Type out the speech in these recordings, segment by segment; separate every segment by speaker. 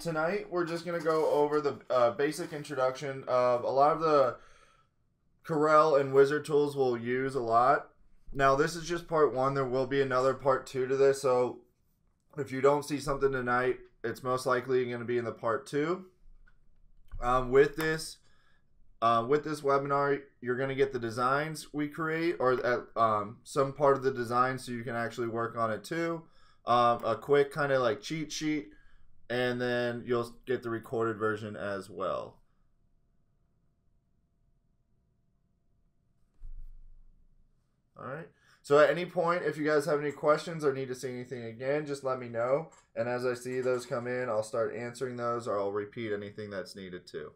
Speaker 1: tonight we're just going to go over the basic introduction of a lot of the Corel and Wizard tools we'll use a lot. Now this is just part 1. There will be another part 2 to this, so if you don't see something tonight, it's most likely going to be in the part 2. With this webinar, you're going to get the designs we create, or some part of the design, so you can actually work on it too. A quick kind of like cheat sheet, and then you'll get the recorded version as well. All right. So at any point, if you guys have any questions or need to see anything again, just let me know. And as I see those come in, I'll start answering those, or I'll repeat anything that's needed too.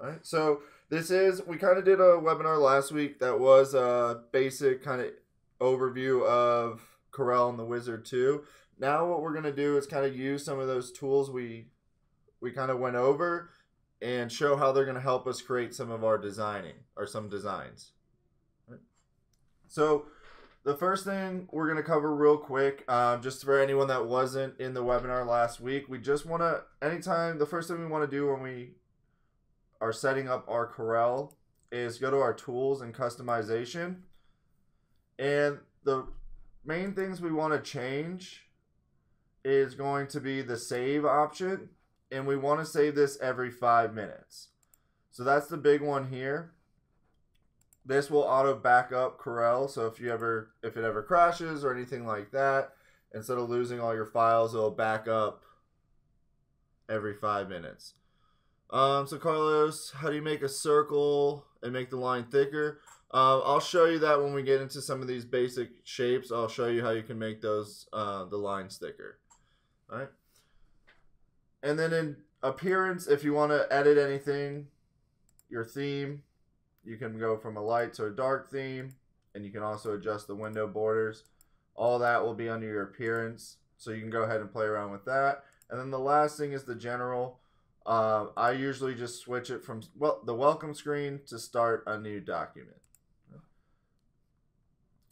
Speaker 1: All right. So we kind of did a webinar last week that was a basic kind of overview of Corel and the Wizard 2. Now what we're going to do is kind of use some of those tools we kind of went over and show how they're going to help us create some of our designing, or some designs. So the first thing we're going to cover real quick, just for anyone that wasn't in the webinar last week, we just want to, the first thing we want to do when we are setting up our Corel is go to our tools and customization. And the main things we want to change is going to be the save option. And we want to save this every 5 minutes. So that's the big one here. This will auto back up Corel, so if it ever crashes or anything like that, instead of losing all your files, it'll back up every 5 minutes. So Carlos, how do you make a circle and make the line thicker? I'll show you that when we get into some of these basic shapes. I'll show you how you can make those the lines thicker. All right. And then in appearance, if you want to edit anything, your theme, you can go from a light to a dark theme, and you can also adjust the window borders. All that will be under your appearance, so you can go ahead and play around with that. And then the last thing is the general. I usually just switch it from the welcome screen to start a new document.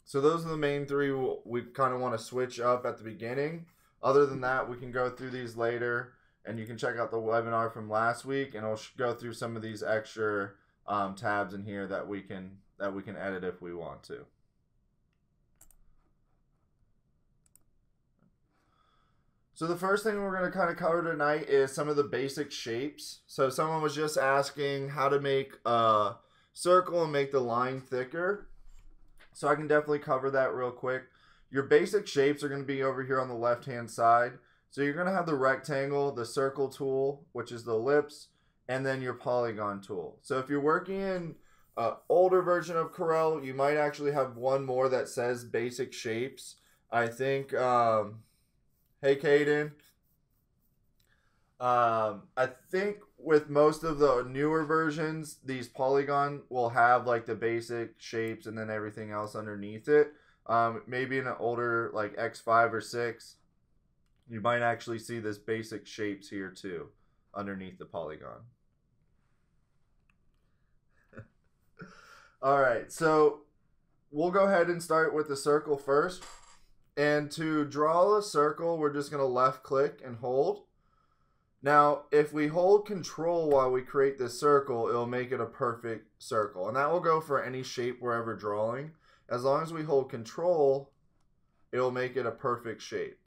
Speaker 1: So those are the main 3 we kind of want to switch up at the beginning. Other than that, we can go through these later, and you can check out the webinar from last week, and I'll go through some of these extra tabs in here that we can edit if we want to. So the first thing we're going to kind of cover tonight is some of the basic shapes. So someone was just asking how to make a circle and make the line thicker. So I can definitely cover that real quick. Your basic shapes are going to be over here on the left hand side. So you're going to have the rectangle, the circle tool, which is the ellipse, and then your polygon tool. So if you're working in an older version of Corel, you might actually have one more that says basic shapes. I think, hey Caden, I think with most of the newer versions, these polygon will have like the basic shapes and then everything else underneath it. Maybe in an older like X5 or 6, you might actually see this basic shapes here too, underneath the polygon. All right, so we'll go ahead and start with the circle first. And to draw a circle, we're just going to left click and hold. Now, if we hold Control while we create this circle, it'll make it a perfect circle. And that will go for any shape we're ever drawing. As long as we hold Control, it'll make it a perfect shape.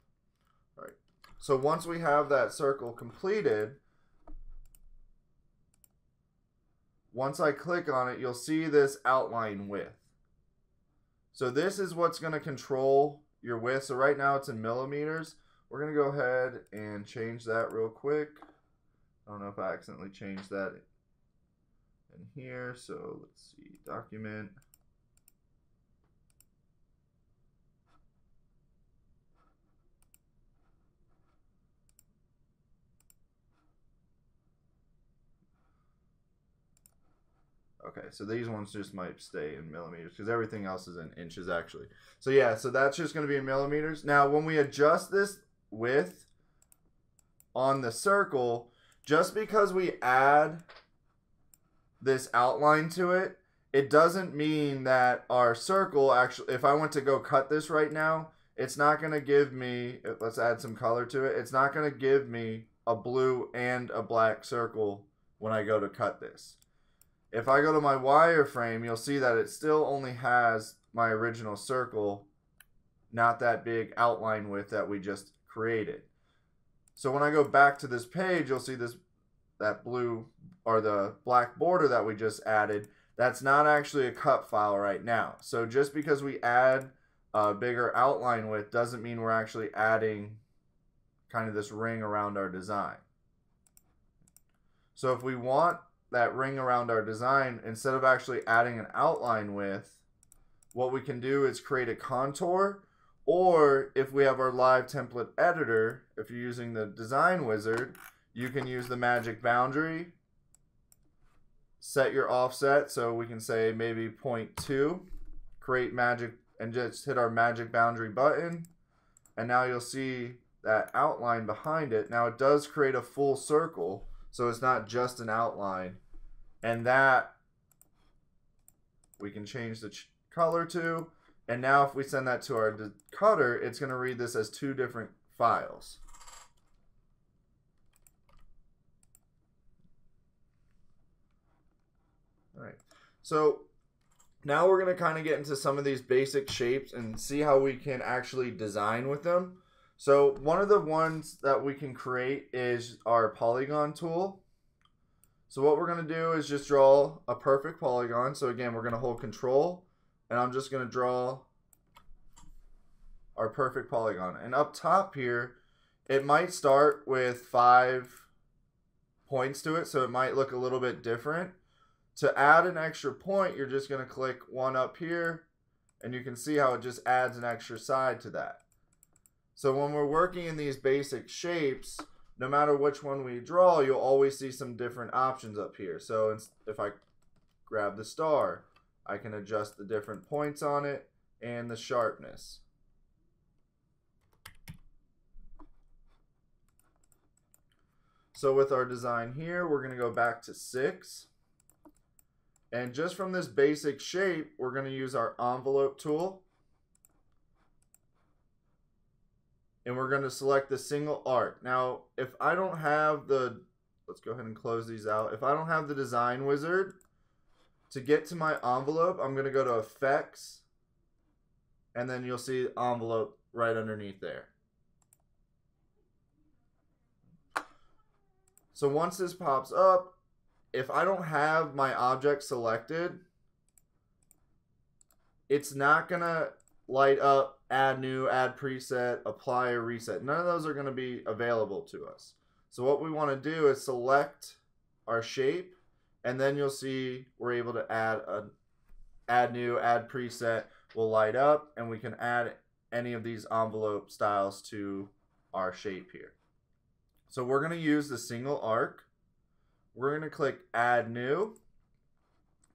Speaker 1: All right. So once we have that circle completed, once I click on it, you'll see this outline width. So this is what's going to control your width. So right now it's in millimeters. We're going to go ahead and change that real quick. I don't know if I accidentally changed that in here. So let's see, document. Okay, so these ones just might stay in millimeters because everything else is in inches actually. So yeah, so that's just going to be in millimeters. Now when we adjust this width on the circle, just because we add this outline to it, it doesn't mean that our circle actually, if I went to go cut this right now, it's not going to give me, let's add some color to it, it's not going to give me a blue and a black circle when I go to cut this. If I go to my wireframe, you'll see that it still only has my original circle, not that big outline width that we just created. So when I go back to this page, you'll see that blue or the black border that we just added. That's not actually a cut file right now. So just because we add a bigger outline width doesn't mean we're actually adding kind of this ring around our design. So if we want that ring around our design, instead of actually adding an outline width, what we can do is create a contour, or if we have our live template editor, if you're using the design wizard, you can use the magic boundary, set your offset, so we can say maybe 0.2, create magic, and just hit our magic boundary button, and now you'll see that outline behind it. Now it does create a full circle, so it's not just an outline, and that we can change the color to, and now if we send that to our cutter, it's going to read this as two different files. Alright, so now we're going to kind of get into some of these basic shapes and see how we can actually design with them. So one of the ones that we can create is our polygon tool. So what we're going to do is just draw a perfect polygon. So again, we're going to hold Control, and I'm just going to draw our perfect polygon. And up top here, it might start with 5 points to it, so it might look a little bit different. To add an extra point, you're just going to click one up here, and you can see how it just adds an extra side to that. So when we're working in these basic shapes, no matter which one we draw, you'll always see some different options up here. So if I grab the star, I can adjust the different points on it and the sharpness. So with our design here, we're going to go back to 6. And just from this basic shape, we're going to use our envelope tool. And we're going to select the single arc. Now, if I don't have the, let's go ahead and close these out. If I don't have the design wizard, to get to my envelope, I'm going to go to Effects. And then you'll see envelope right underneath there. So once this pops up, if I don't have my object selected, it's not going to light up, add new, add preset, apply or reset. None of those are going to be available to us. So what we want to do is select our shape, and then you'll see we're able to add new, add preset will light up, and we can add any of these envelope styles to our shape here. So we're going to use the single arc. We're going to click Add New,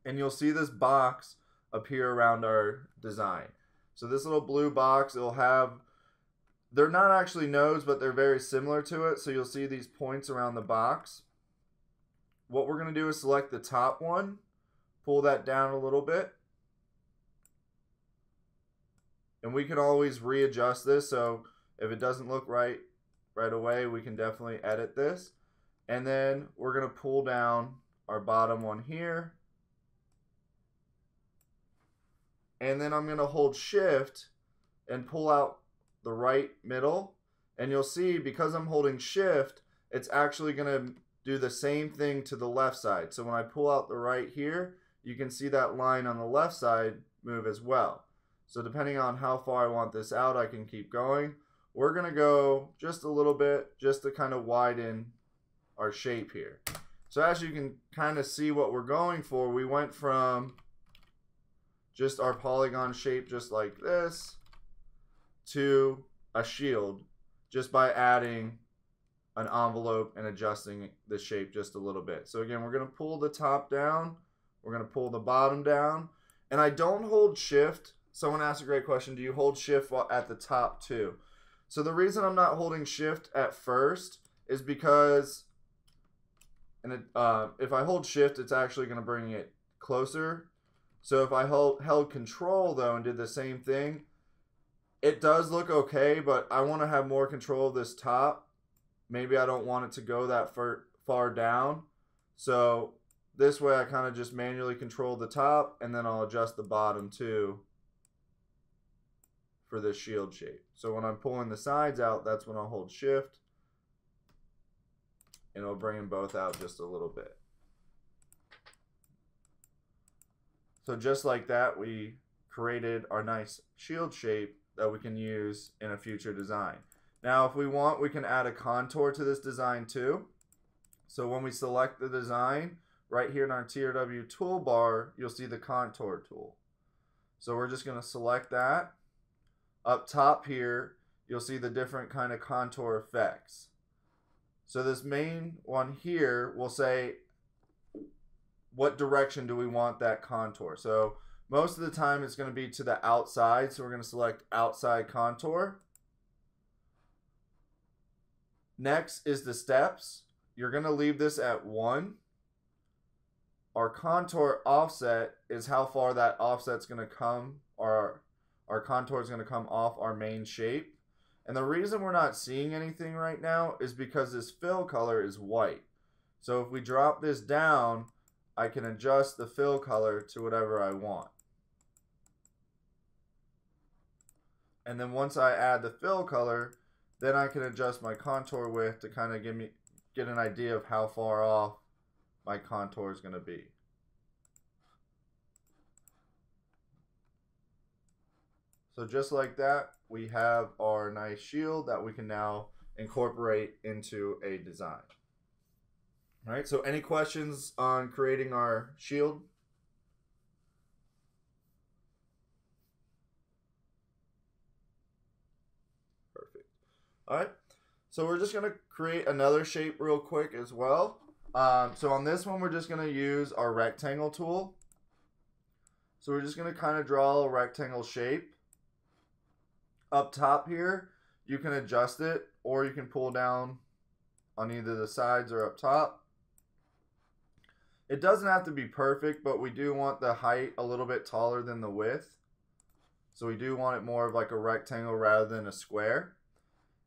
Speaker 1: and you'll see this box appear around our design. So this little blue box, it'll have, they're not actually nodes, but they're very similar to it. So you'll see these points around the box. What we're going to do is select the top one, pull that down a little bit, and we can always readjust this. So if it doesn't look right away, we can definitely edit this. And then we're going to pull down our bottom one here. And then I'm going to hold Shift and pull out the right middle. And you'll see, because I'm holding Shift, it's actually going to do the same thing to the left side. So when I pull out the right here, you can see that line on the left side move as well. So depending on how far I want this out, I can keep going. We're going to go just a little bit just to kind of widen our shape here. So as you can kind of see what we're going for, we went from just our polygon shape just like this to a shield just by adding an envelope and adjusting the shape just a little bit. So again, we're going to pull the top down, we're going to pull the bottom down, and I don't hold Shift. Someone asked a great question, do you hold Shift at the top too? So the reason I'm not holding Shift at first is because if I hold Shift, it's actually going to bring it closer. So if I held Control though and did the same thing, it does look okay, but I want to have more control of this top. maybe I don't want it to go that far down. So this way I kind of just manually control the top, and then I'll adjust the bottom too for this shield shape. So when I'm pulling the sides out, that's when I'll hold shift, and it'll bring them both out just a little bit. So just like that, we created our nice shield shape that we can use in a future design. Now if we want, we can add a contour to this design too. So when we select the design, right here in our TRW toolbar, you'll see the contour tool. So we're just going to select that. Up top here, you'll see the different kind of contour effects. So this main one here will say what direction do we want that contour. So most of the time it's going to be to the outside, so we're going to select outside contour. Next is the steps. You're going to leave this at 1. Our contour offset is how far that offset's going to come, or our contour is going to come off our main shape. And the reason we're not seeing anything right now is because this fill color is white. So if we drop this down, I can adjust the fill color to whatever I want. And then once I add the fill color, then I can adjust my contour width to kind of get an idea of how far off my contour is going to be. So just like that, we have our nice shield that we can now incorporate into a design. All right, so any questions on creating our shield? Perfect. All right, so we're just gonna create another shape real quick as well. So on this one, we're just gonna use our rectangle tool. So we're just gonna kind of draw a rectangle shape. Up top here, you can adjust it, or you can pull down on either the sides or up top. It doesn't have to be perfect, but we do want the height a little bit taller than the width. So we do want it more of like a rectangle rather than a square.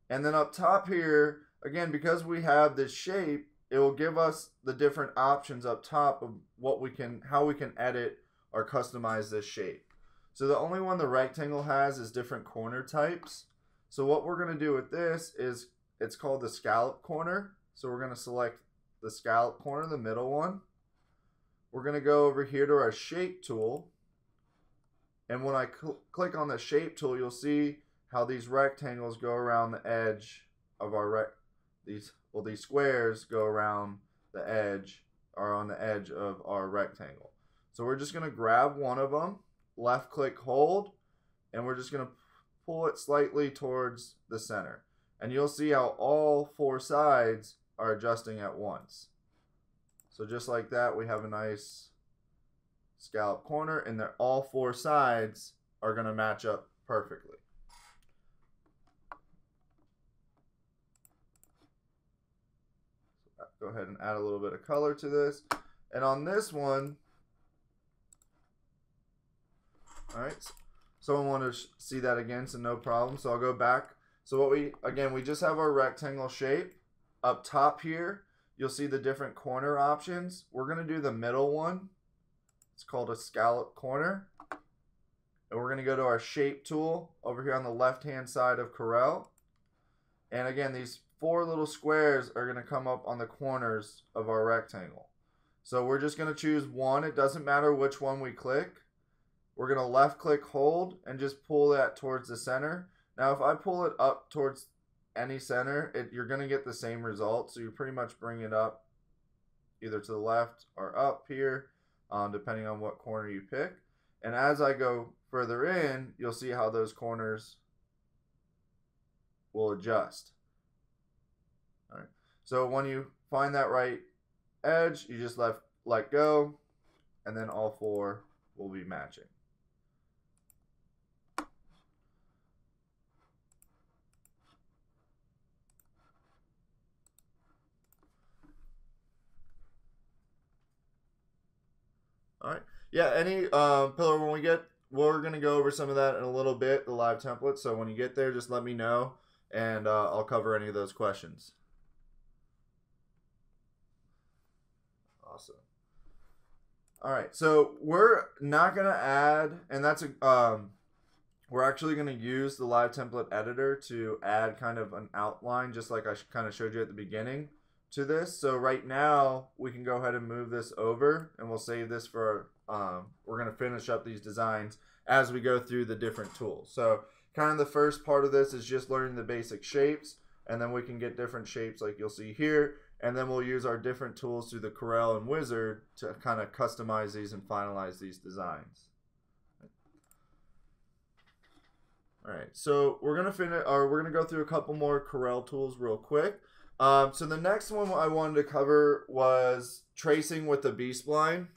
Speaker 1: And then up top here, again, because we have this shape, it will give us the different options up top of how we can edit or customize this shape. So the only one the rectangle has is different corner types. So what we're going to do with this is, it's called the scallop corner. So we're going to select the scallop corner, the middle one. We're going to go over here to our shape tool. And when I click on the shape tool, you'll see how these rectangles go around the edge of our these squares go around the edge, or on the edge of our rectangle. So we're just going to grab one of them, left click hold, and we're just going to pull it slightly towards the center. And you'll see how all 4 sides are adjusting at once. So just like that, we have a nice scallop corner, and all 4 sides are going to match up perfectly. So go ahead and add a little bit of color to this. And on this one, all right, someone wanted to see that again, so no problem. So I'll go back. So we just have our rectangle shape. Up top here, you'll see the different corner options. We're going to do the middle one. It's called a scallop corner. And we're going to go to our shape tool over here on the left-hand side of Corel. And again, these 4 little squares are going to come up on the corners of our rectangle. So we're just going to choose one. It doesn't matter which one we click. We're going to left click hold and just pull that towards the center. Now if I pull it up towards any center, you're going to get the same result. So you pretty much bring it up either to the left or up here, depending on what corner you pick. And as I go further in, you'll see how those corners will adjust. All right. So when you find that right edge, you just let go, and then all 4 will be matching. All right. Yeah, any pillar, we're going to go over some of that in a little bit, the live template. So when you get there, just let me know, and I'll cover any of those questions. awesome. All right, so we're not gonna add, and that's a we're actually gonna use the live template editor to add kind of an outline, just like I kind of showed you at the beginning to this. So right now we can go ahead and move this over, and we'll save this for we're gonna finish up these designs as we go through the different tools. So kind of the first part of this is just learning the basic shapes, and then we can get different shapes like you'll see here. And then we'll use our different tools through the Corel and Wizard to kind of customize these and finalize these designs. All right, so we're gonna go through a couple more Corel tools real quick. So the next one I wanted to cover was tracing with the B-spline,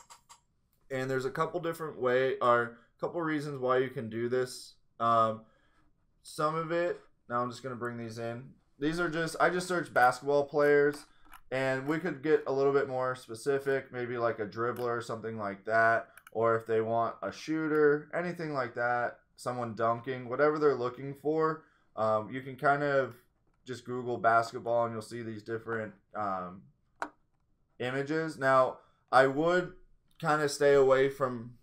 Speaker 1: and there's a couple different reasons why you can do this. Some of it, now I'm just gonna bring these in. These are I just searched basketball players. And we could get a little bit more specific, maybe like a dribbler or something like that. Or if they want a shooter, anything like that, someone dunking, whatever they're looking for. You can kind of just Google basketball and you'll see these different images. Now, I would kind of stay away from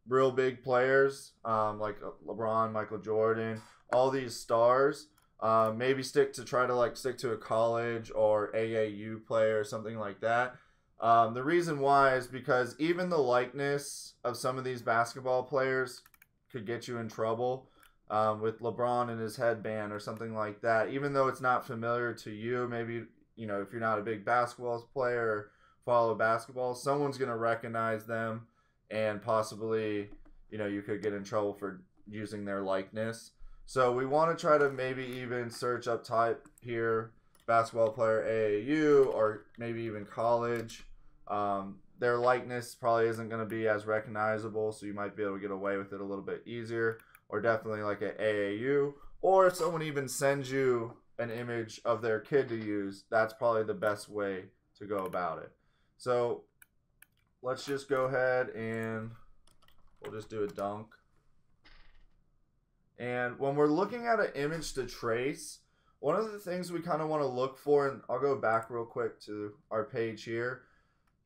Speaker 1: real big players like LeBron, Michael Jordan, all these stars. Maybe stick to a college or AAU player or something like that. The reason why is because even the likeness of some of these basketball players could get you in trouble with LeBron and his headband or something like that. Even though it's not familiar to you, maybe if you're not a big basketball player or follow basketball, someone's going to recognize them and possibly you could get in trouble for using their likeness. So we want to try to maybe even search up type here, basketball player AAU, or maybe even college. Their likeness probably isn't going to be as recognizable, so you might be able to get away with it a little bit easier, or definitely like an AAU. Or if someone even sends you an image of their kid to use, that's probably the best way to go about it. So let's just go ahead and we'll just do a dunk. And when we're looking at an image to trace, one of the things we kind of want to look for, and I'll go back real quick to our page here.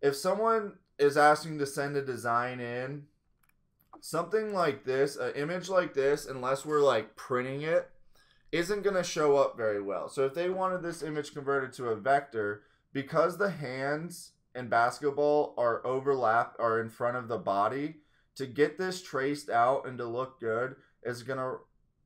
Speaker 1: If someone is asking to send a design in, something like this, an image like this, unless we're like printing it, isn't going to show up very well. So if they wanted this image converted to a vector, because the hands in basketball are in front of the body, to get this traced out and to look good is going to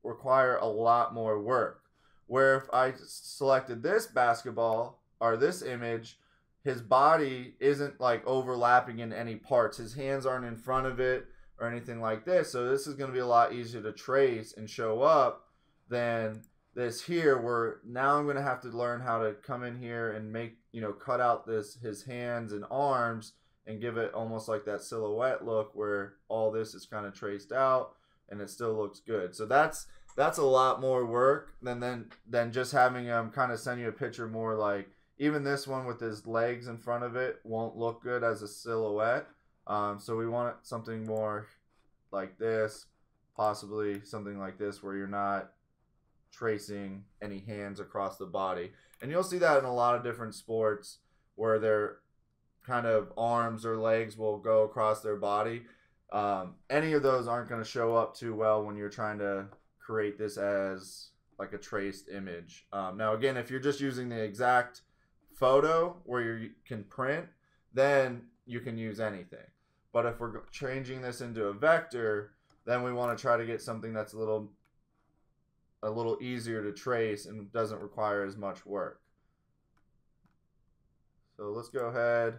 Speaker 1: require a lot more work. Where if I selected this basketball or this image, his body isn't like overlapping in any parts. His hands aren't in front of it or anything like this. So this is going to be a lot easier to trace and show up than this here, where now I'm going to have to learn how to come in here and make, cut out his hands and arms and give it almost like that silhouette look where all this is kind of traced out and it still looks good. So that's a lot more work than just having him kind of send you a picture more like, even this one with his legs in front of it won't look good as a silhouette. So we want something more like this, possibly something like this where you're not tracing any hands across the body. And you'll see that in a lot of different sports where their kind of arms or legs will go across their body. Any of those aren't going to show up too well when you're trying to create this as like a traced image. Now again, if you're just using the exact photo where you can print, then you can use anything. But if we're changing this into a vector, then we want to try to get something that's a little easier to trace and doesn't require as much work. So let's go ahead,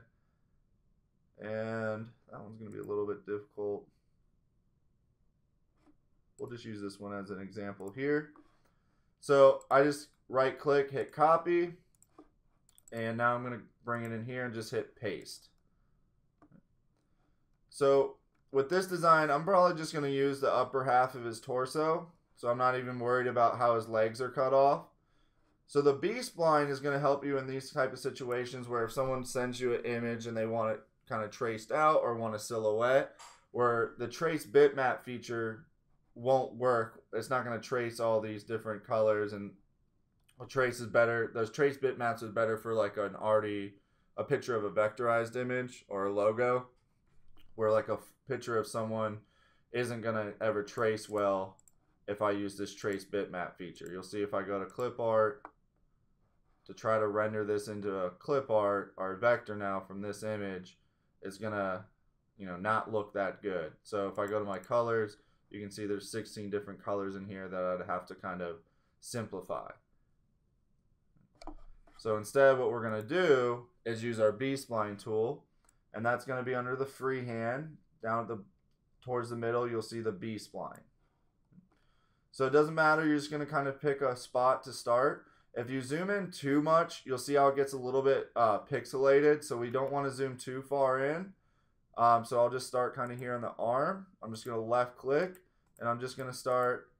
Speaker 1: and that one's going to be a little bit difficult. We'll just use this one as an example here. So I just right click, hit copy, and now I'm going to bring it in here and just hit paste. So with this design, I'm probably just going to use the upper half of his torso. So I'm not even worried about how his legs are cut off. So the B-spline is going to help you in these type of situations where if someone sends you an image and they want it kind of traced out or want a silhouette, where the trace bitmap feature won't work. It's not going to trace all these different colors, and trace is better. Those trace bitmaps is better for like an arty a picture of a vectorized image or a logo, where like a picture of someone isn't gonna ever trace well if I use this trace bitmap feature. You'll see if I go to clip art to try to render this into a clip art, our vector now from this image is gonna, not look that good. So if I go to my colors, you can see there's 16 different colors in here that I'd have to kind of simplify. So instead, what we're gonna do is use our B-spline tool, and that's gonna be under the freehand. Down at towards the middle, you'll see the B-spline. So it doesn't matter, you're just gonna kind of pick a spot to start. If you zoom in too much, you'll see how it gets a little bit pixelated, so we don't want to zoom too far in. So I'll just start kind of here on the arm. I'm just going to left click, and I'm just going to start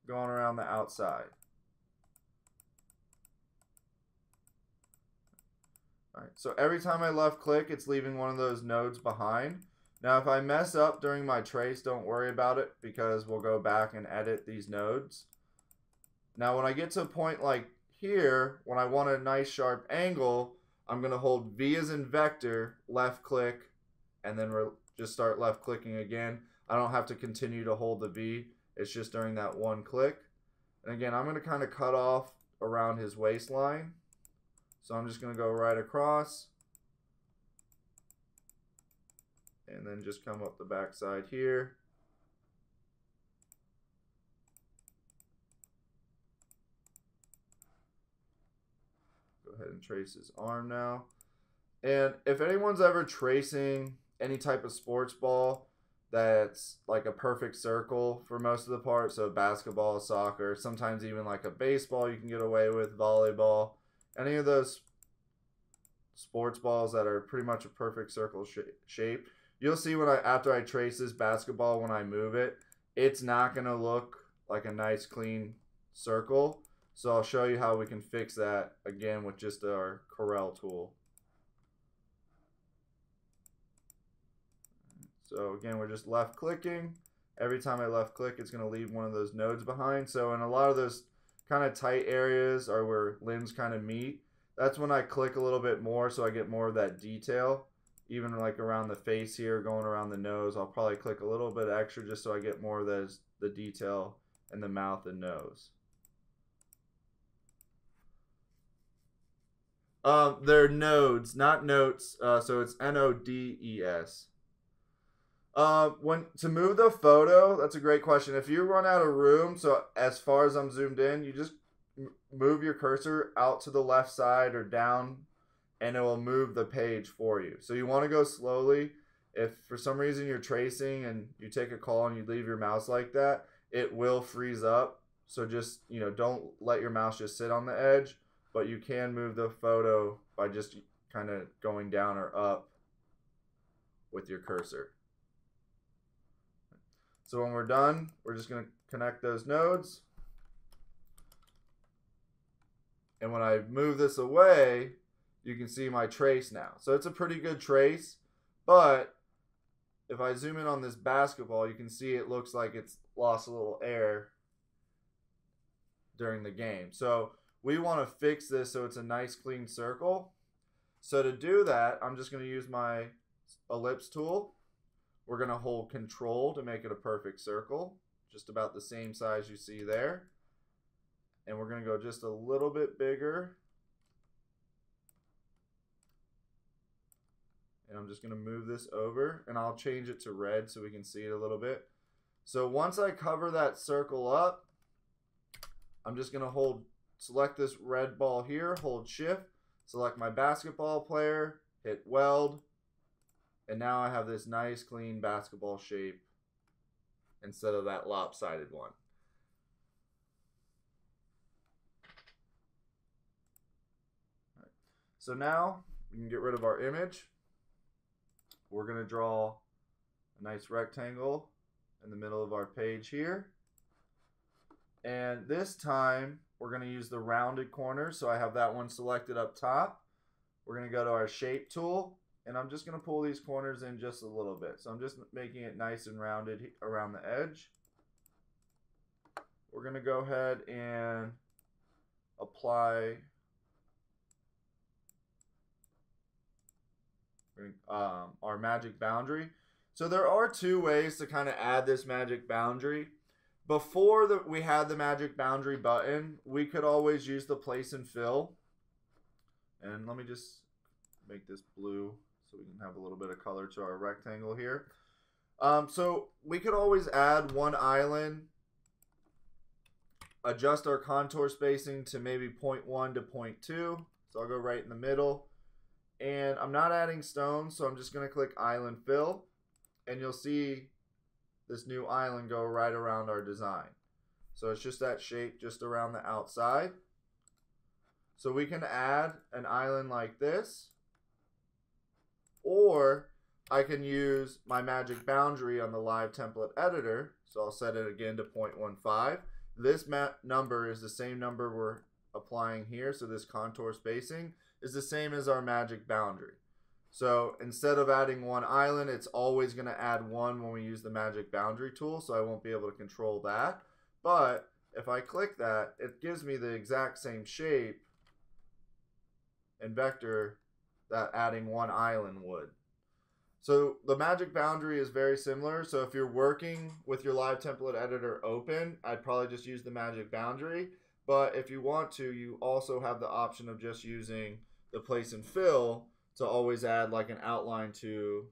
Speaker 1: going around the outside. All right, so every time I left click, it's leaving one of those nodes behind. Now if I mess up during my trace, don't worry about it, because we'll go back and edit these nodes. Now when I get to a point like here, when I want a nice sharp angle, I'm going to hold V as in vector, left click, and then just start left clicking again. I don't have to continue to hold the V. It's just during that one click. And again, I'm going to kind of cut off around his waistline. So I'm just going to go right across. And then just come up the back side here. Go ahead and trace his arm now. And if anyone's ever tracing any type of sports ball that's like a perfect circle for most of the part, so basketball, soccer, sometimes even like a baseball you can get away with, volleyball, any of those sports balls that are pretty much a perfect circle shape, you'll see when after I trace this basketball, when I move it, it's not going to look like a nice clean circle. So I'll show you how we can fix that again with just our Corel tool. So again, we're just left clicking. Every time I left click, it's going to leave one of those nodes behind. So in a lot of those kind of tight areas or where limbs kind of meet, that's when I click a little bit more so I get more of that detail. Even like around the face here, going around the nose, I'll probably click a little bit extra just so I get more of the detail in the mouth and nose. They're nodes, not notes. So it's N-O-D-E-S. To move the photo, that's a great question. If you run out of room, so as far as I'm zoomed in, you just move your cursor out to the left side or down, and it will move the page for you. So you want to go slowly. If for some reason you're tracing and you take a call and you leave your mouse like that, it will freeze up. So just, don't let your mouse just sit on the edge, but you can move the photo by just kind of going down or up with your cursor. So when we're done, we're just going to connect those nodes. And when I move this away, you can see my trace now. So it's a pretty good trace, but if I zoom in on this basketball, you can see it looks like it's lost a little air during the game. So we want to fix this so it's a nice clean circle. So to do that, I'm just going to use my ellipse tool. We're going to hold Control to make it a perfect circle, just about the same size you see there. And we're going to go just a little bit bigger. And I'm just going to move this over, and I'll change it to red so we can see it a little bit. So once I cover that circle up, I'm just going to select this red ball here, hold Shift, select my basketball player, hit Weld, and now I have this nice clean basketball shape instead of that lopsided one. Right. So now we can get rid of our image. We're going to draw a nice rectangle in the middle of our page here. And this time we're going to use the rounded corner. So I have that one selected up top. We're going to go to our shape tool. And I'm just going to pull these corners in just a little bit. So I'm just making it nice and rounded around the edge. We're going to go ahead and apply our magic boundary. So there are two ways to kind of add this magic boundary. Before we had the magic boundary button, we could always use the place and fill. And let me just make this blue so we can have a little bit of color to our rectangle here. So we could always add one island, adjust our contour spacing to maybe 0.1 to 0.2. So I'll go right in the middle. And I'm not adding stones, so I'm just going to click Island Fill. And you'll see this new island go right around our design. So it's just that shape just around the outside. So we can add an island like this. Or I can use my magic boundary on the live template editor. So I'll set it again to 0.15. This number is the same number we're applying here. So this contour spacing is the same as our magic boundary. So instead of adding one island, it's always going to add one when we use the magic boundary tool. So I won't be able to control that. But if I click that, it gives me the exact same shape and vector that adding one island would. So the magic boundary is very similar. So if you're working with your live template editor open, I'd probably just use the magic boundary. But if you want to, you also have the option of just using the place and fill to always add like an outline to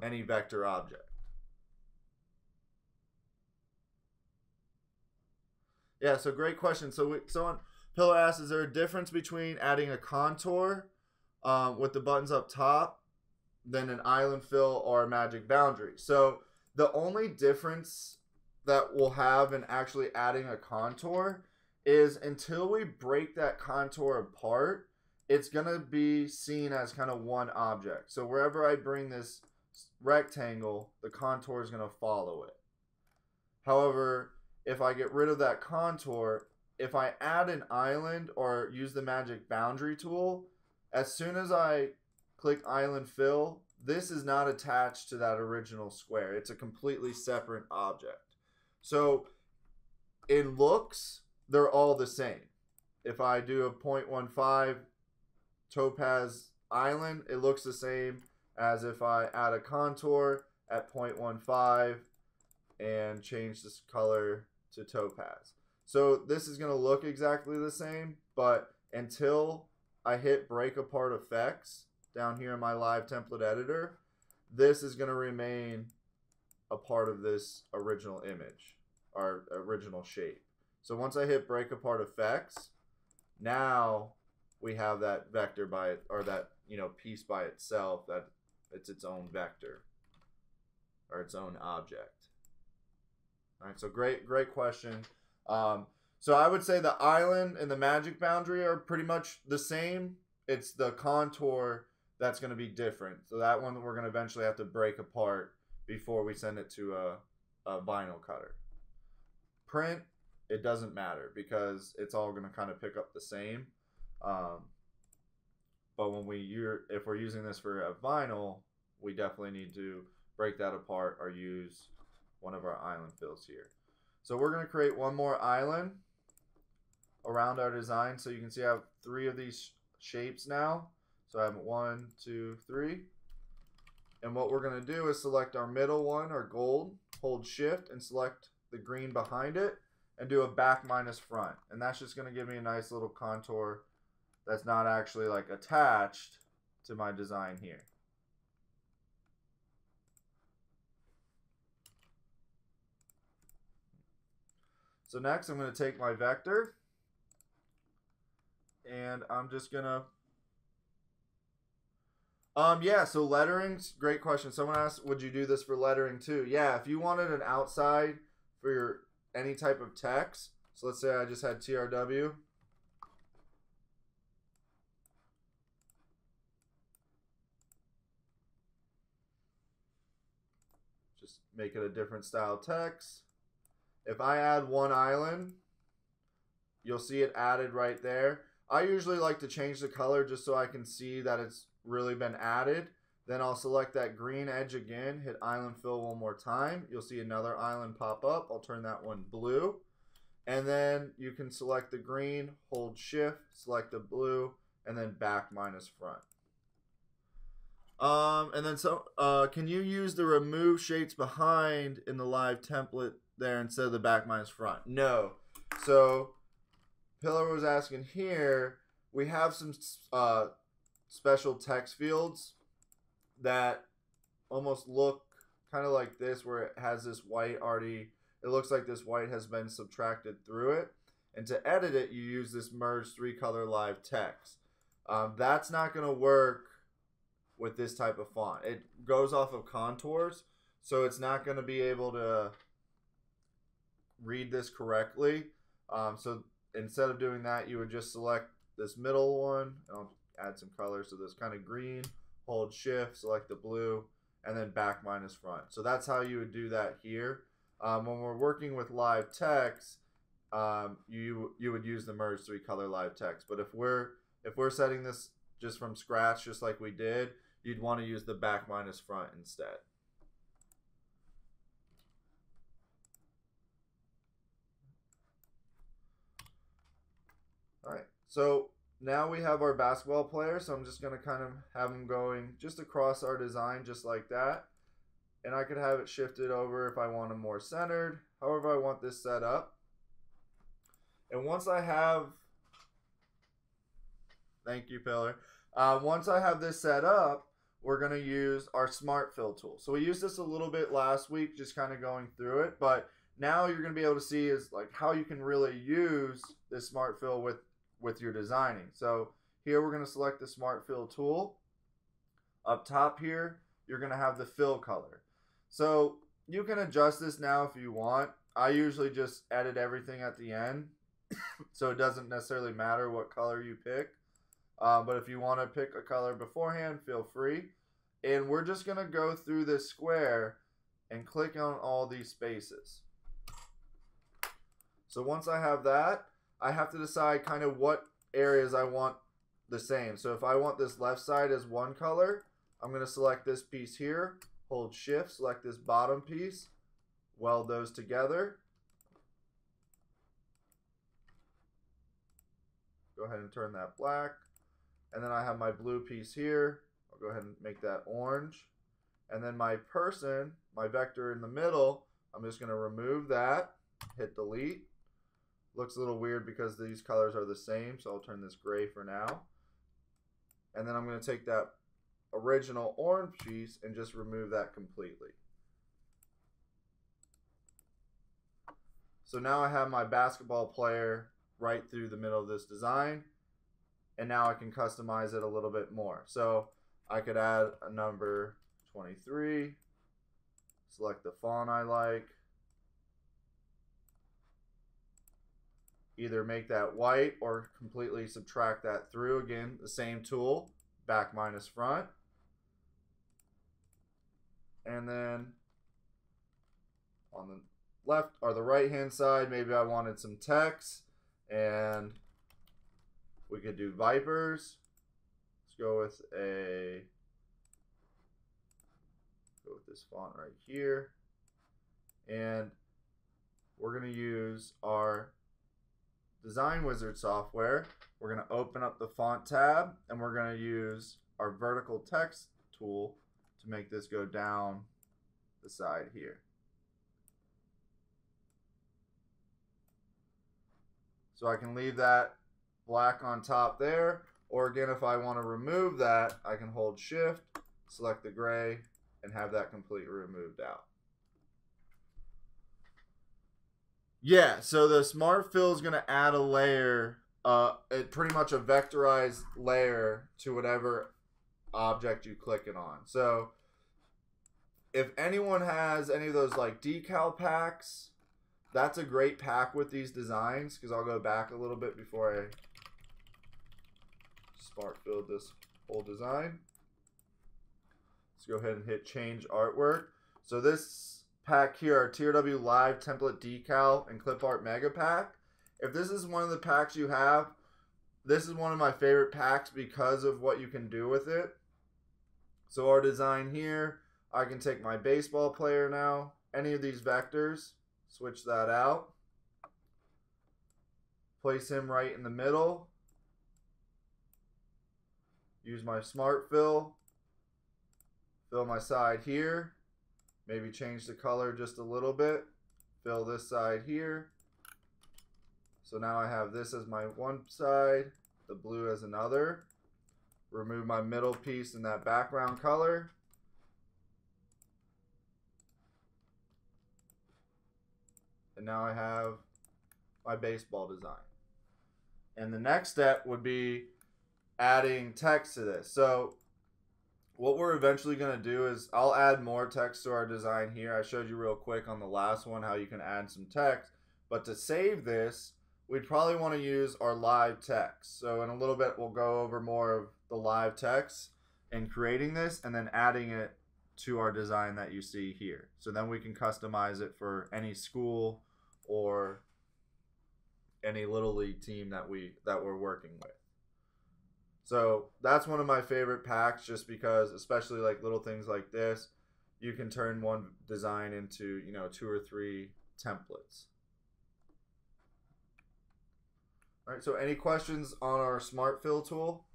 Speaker 1: any vector object. Yeah, so great question. So someone Pillar asks, is there a difference between adding a contour with the buttons up top than an island fill or a magic boundary? So the only difference that we'll have in actually adding a contour is until we break that contour apart, it's going to be seen as kind of one object. So wherever I bring this rectangle, the contour is going to follow it. However, if I get rid of that contour, if I add an island or use the magic boundary tool, as soon as I click island fill, this is not attached to that original square. It's a completely separate object. So in looks, they're all the same. If I do a 0.15 topaz island, it looks the same as if I add a contour at 0.15 and change this color to topaz. So this is going to look exactly the same, but until I hit break apart effects down here in my live template editor, this is going to remain a part of this original image, our original shape. So once I hit break apart effects, now we have that vector by it, or that, you know, piece by itself, that it's its own vector or its own object. All right, so great question. So I would say the island and the magic boundary are pretty much the same. It's the contour that's going to be different. So that one we're going to eventually have to break apart before we send it to a vinyl cutter. Print, it doesn't matter because it's all going to kind of pick up the same. But when if we're using this for a vinyl, we definitely need to break that apart or use one of our island fills here. So we're going to create one more island around our design. So you can see I have 3 of these shapes now. So I have 1, 2, 3. And what we're going to do is select our middle one, our gold, hold shift and select the green behind it and do a back minus front. And that's just going to give me a nice little contour that's not actually like attached to my design here. So next I'm going to take my vector and I'm just going to yeah, so lettering's great question. Someone asked, would you do this for lettering too? Yeah, if you wanted an outside for your any type of text, so let's say I just had TRW. Just make it a different style text. If I add one island, you'll see it added right there. I usually like to change the color just so I can see that it's really been added. Then I'll select that green edge again, hit island fill one more time. You'll see another island pop up. I'll turn that one blue. And then you can select the green, hold shift, select the blue, and then back minus front. And then can you use the remove shapes behind in the live template there instead of the back minus front? No. So Pillar was asking here, we have some special text fields that almost look kind of like this, where it has this white already, it looks like this white has been subtracted through it. And to edit it, you use this merge 3-color live text. That's not going to work with this type of font. It goes off of contours, so it's not going to be able to read this correctly. So instead of doing that, you would just select this middle one. I'll add some color, so this kind of green, hold shift, select the blue, and then back minus front. So that's how you would do that here. When we're working with live text, you would use the merge 3-color live text. But if we're setting this just from scratch, just like we did, you'd want to use the back minus front instead. All right, so now we have our basketball player, so I'm just going to kind of have him going just across our design just like that. And I could have it shifted over if I want him more centered, however I want this set up. And once I have, thank you, Pillar. Once I have this set up, we're going to use our Smart Fill tool. So we used this a little bit last week, just kind of going through it. But now you're going to be able to see is like how you can really use this Smart Fill with your designing. So here we're going to select the Smart Fill tool. Up top here, you're going to have the fill color. So you can adjust this now if you want. I usually just edit everything at the end, so it doesn't necessarily matter what color you pick. But if you want to pick a color beforehand, feel free. And we're just going to go through this square and click on all these spaces. So once I have that, I have to decide kind of what areas I want the same. So if I want this left side as one color, I'm going to select this piece here, hold shift, select this bottom piece, weld those together. Go ahead and turn that black. And then I have my blue piece here. I'll go ahead and make that orange. And then my person, my vector in the middle, I'm just going to remove that, hit delete. Looks a little weird because these colors are the same, so I'll turn this gray for now. And then I'm going to take that original orange piece and just remove that completely. So now I have my basketball player right through the middle of this design. And now I can customize it a little bit more. So I could add a number 23, select the font I like, either make that white or completely subtract that through. Again, the same tool, back minus front. And then on the left or the right hand side, maybe I wanted some text, and we could do Vipers. Let's go with this font right here. And we're going to use our Design Wizard software. We're going to open up the font tab, and we're going to use our vertical text tool to make this go down the side here. So I can leave that black on top there, or again, if I want to remove that, I can hold shift, select the gray, and have that completely removed out. Yeah, so the Smart Fill is going to add a layer, pretty much a vectorized layer to whatever object you click it on. So if anyone has any of those like decal packs, that's a great pack with these designs, because I'll go back a little bit before I Smart Fill this whole design. Let's go ahead and hit change artwork. So this pack here, our TRW Live Template Decal and Clip Art Mega Pack. If this is one of the packs you have, this is one of my favorite packs because of what you can do with it. So our design here, I can take my baseball player now, any of these vectors, switch that out, place him right in the middle, use my smart fill, fill my side here, maybe change the color just a little bit, fill this side here. So now I have this as my one side, the blue as another. Remove my middle piece in that background color. And now I have my baseball design. And the next step would be adding text to this. So what we're eventually going to do is I'll add more text to our design here. I showed you real quick on the last one how you can add some text. But to save this, we'd probably want to use our live text. So in a little bit, we'll go over more of the live text and creating this and then adding it to our design that you see here. So then we can customize it for any school or any little league team that we're working with. So that's one of my favorite packs, just because, especially like little things like this, you can turn one design into, you know, 2 or 3 templates. All right, so any questions on our Smart Fill tool?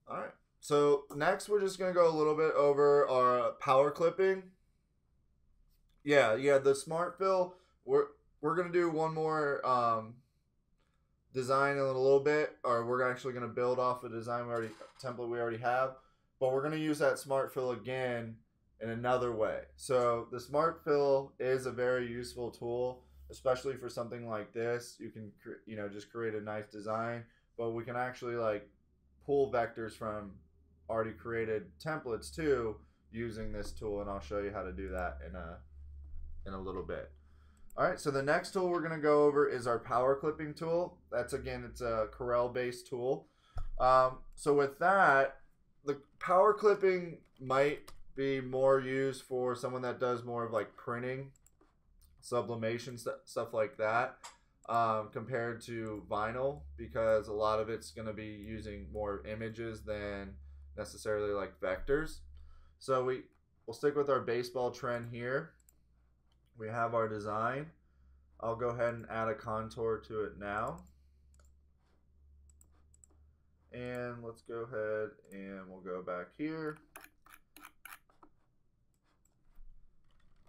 Speaker 1: All right, so next we're just gonna go a little bit over our power clipping. Yeah, the Smart Fill, we're gonna do one more design in a little bit, or we're actually going to build off a design template we already have, but we're going to use that Smart Fill again in another way. So the Smart Fill is a very useful tool, especially for something like this. You can just create a nice design, but we can actually like pull vectors from already created templates too using this tool, and I'll show you how to do that in a little bit. All right, so the next tool we're going to go over is our power clipping tool. That's, again, it's a Corel based tool. So with that, the power clipping might be more used for someone that does more of like printing, sublimation, stuff like that, compared to vinyl, because a lot of it's going to be using more images than necessarily like vectors. So we'll stick with our baseball trend here. We have our design. I'll go ahead and add a contour to it now. And let's go ahead and we'll go back here.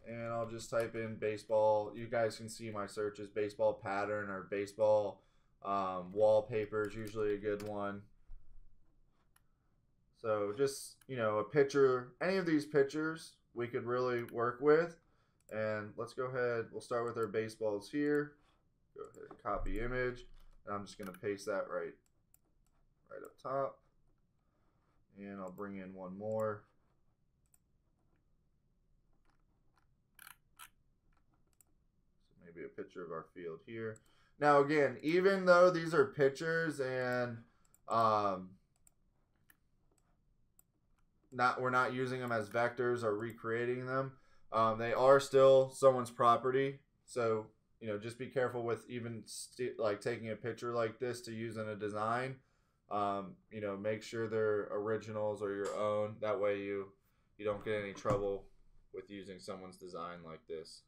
Speaker 1: And I'll just type in baseball. You guys can see my searches, baseball pattern or baseball wallpaper is usually a good one. So just, a picture, any of these pictures we could really work with. And let's go ahead, we'll start with our baseballs here. Go ahead and copy image. And I'm just going to paste that right up top. And I'll bring in one more. So maybe a picture of our field here. Now again, even though these are pictures and we're not using them as vectors or recreating them, they are still someone's property. So, just be careful with even like taking a picture like this to use in a design. Make sure they're originals or your own. That way you don't get any trouble with using someone's design like this.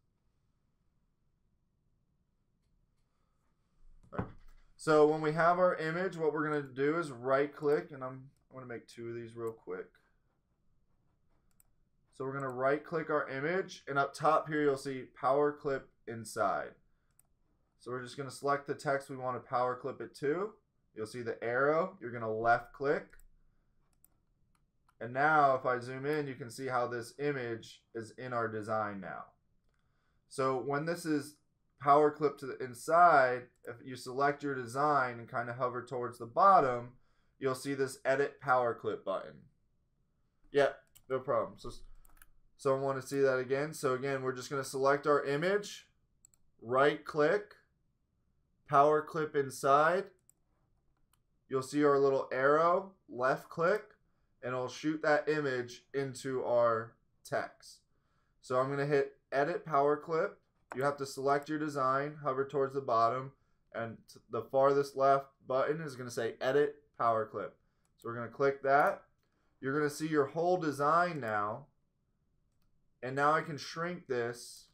Speaker 1: All right. So when we have our image, what we're going to do is right click, and I'm going to make 2 of these real quick. So we're going to right click our image, and up top here you'll see power clip inside. So we're just going to select the text we want to power clip it to. You'll see the arrow. You're going to left click. And now if I zoom in, you can see how this image is in our design now. So when this is power clip to the inside, if you select your design and kind of hover towards the bottom, you'll see this edit power clip button. Yep, no problem. So I want to see that again. So again, we're just going to select our image, right click, power clip inside. You'll see our little arrow, left click, and it'll shoot that image into our text. So I'm going to hit edit power clip. You have to select your design, hover towards the bottom, and the farthest left button is going to say edit power clip. So we're going to click that. you're going to see your whole design now. And now I can shrink this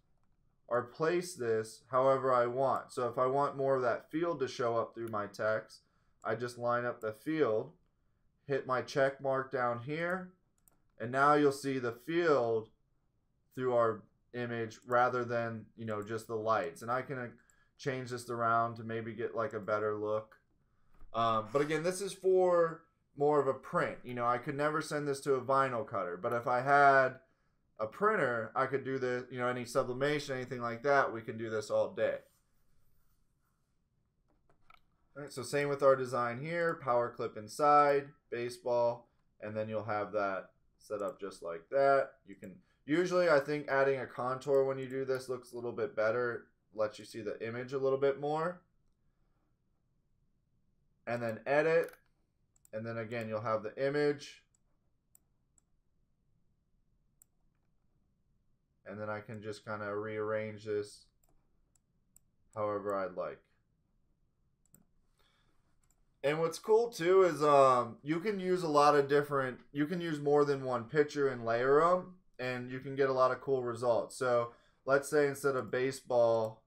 Speaker 1: or place this however I want. So if I want more of that field to show up through my text, I just line up the field, hit my check mark down here, and now you'll see the field through our image rather than, you know, just the lights. And I can change this around to maybe get like a better look. But again, this is for more of a print. You know, I could never send this to a vinyl cutter, but if I had a printer, I could do this, you know, any sublimation, anything like that, we can do this all day. All right, so same with our design here, power clip inside, baseball, and then you'll have that set up just like that. You can, usually I think adding a contour when you do this looks a little bit better, lets you see the image a little bit more. And then edit, and then again you'll have the image. And then I can just kind of rearrange this however I'd like. And what's cool too is you can use a lot of different, you can use more than one picture and layer them, and you can get a lot of cool results. So let's say instead of baseball,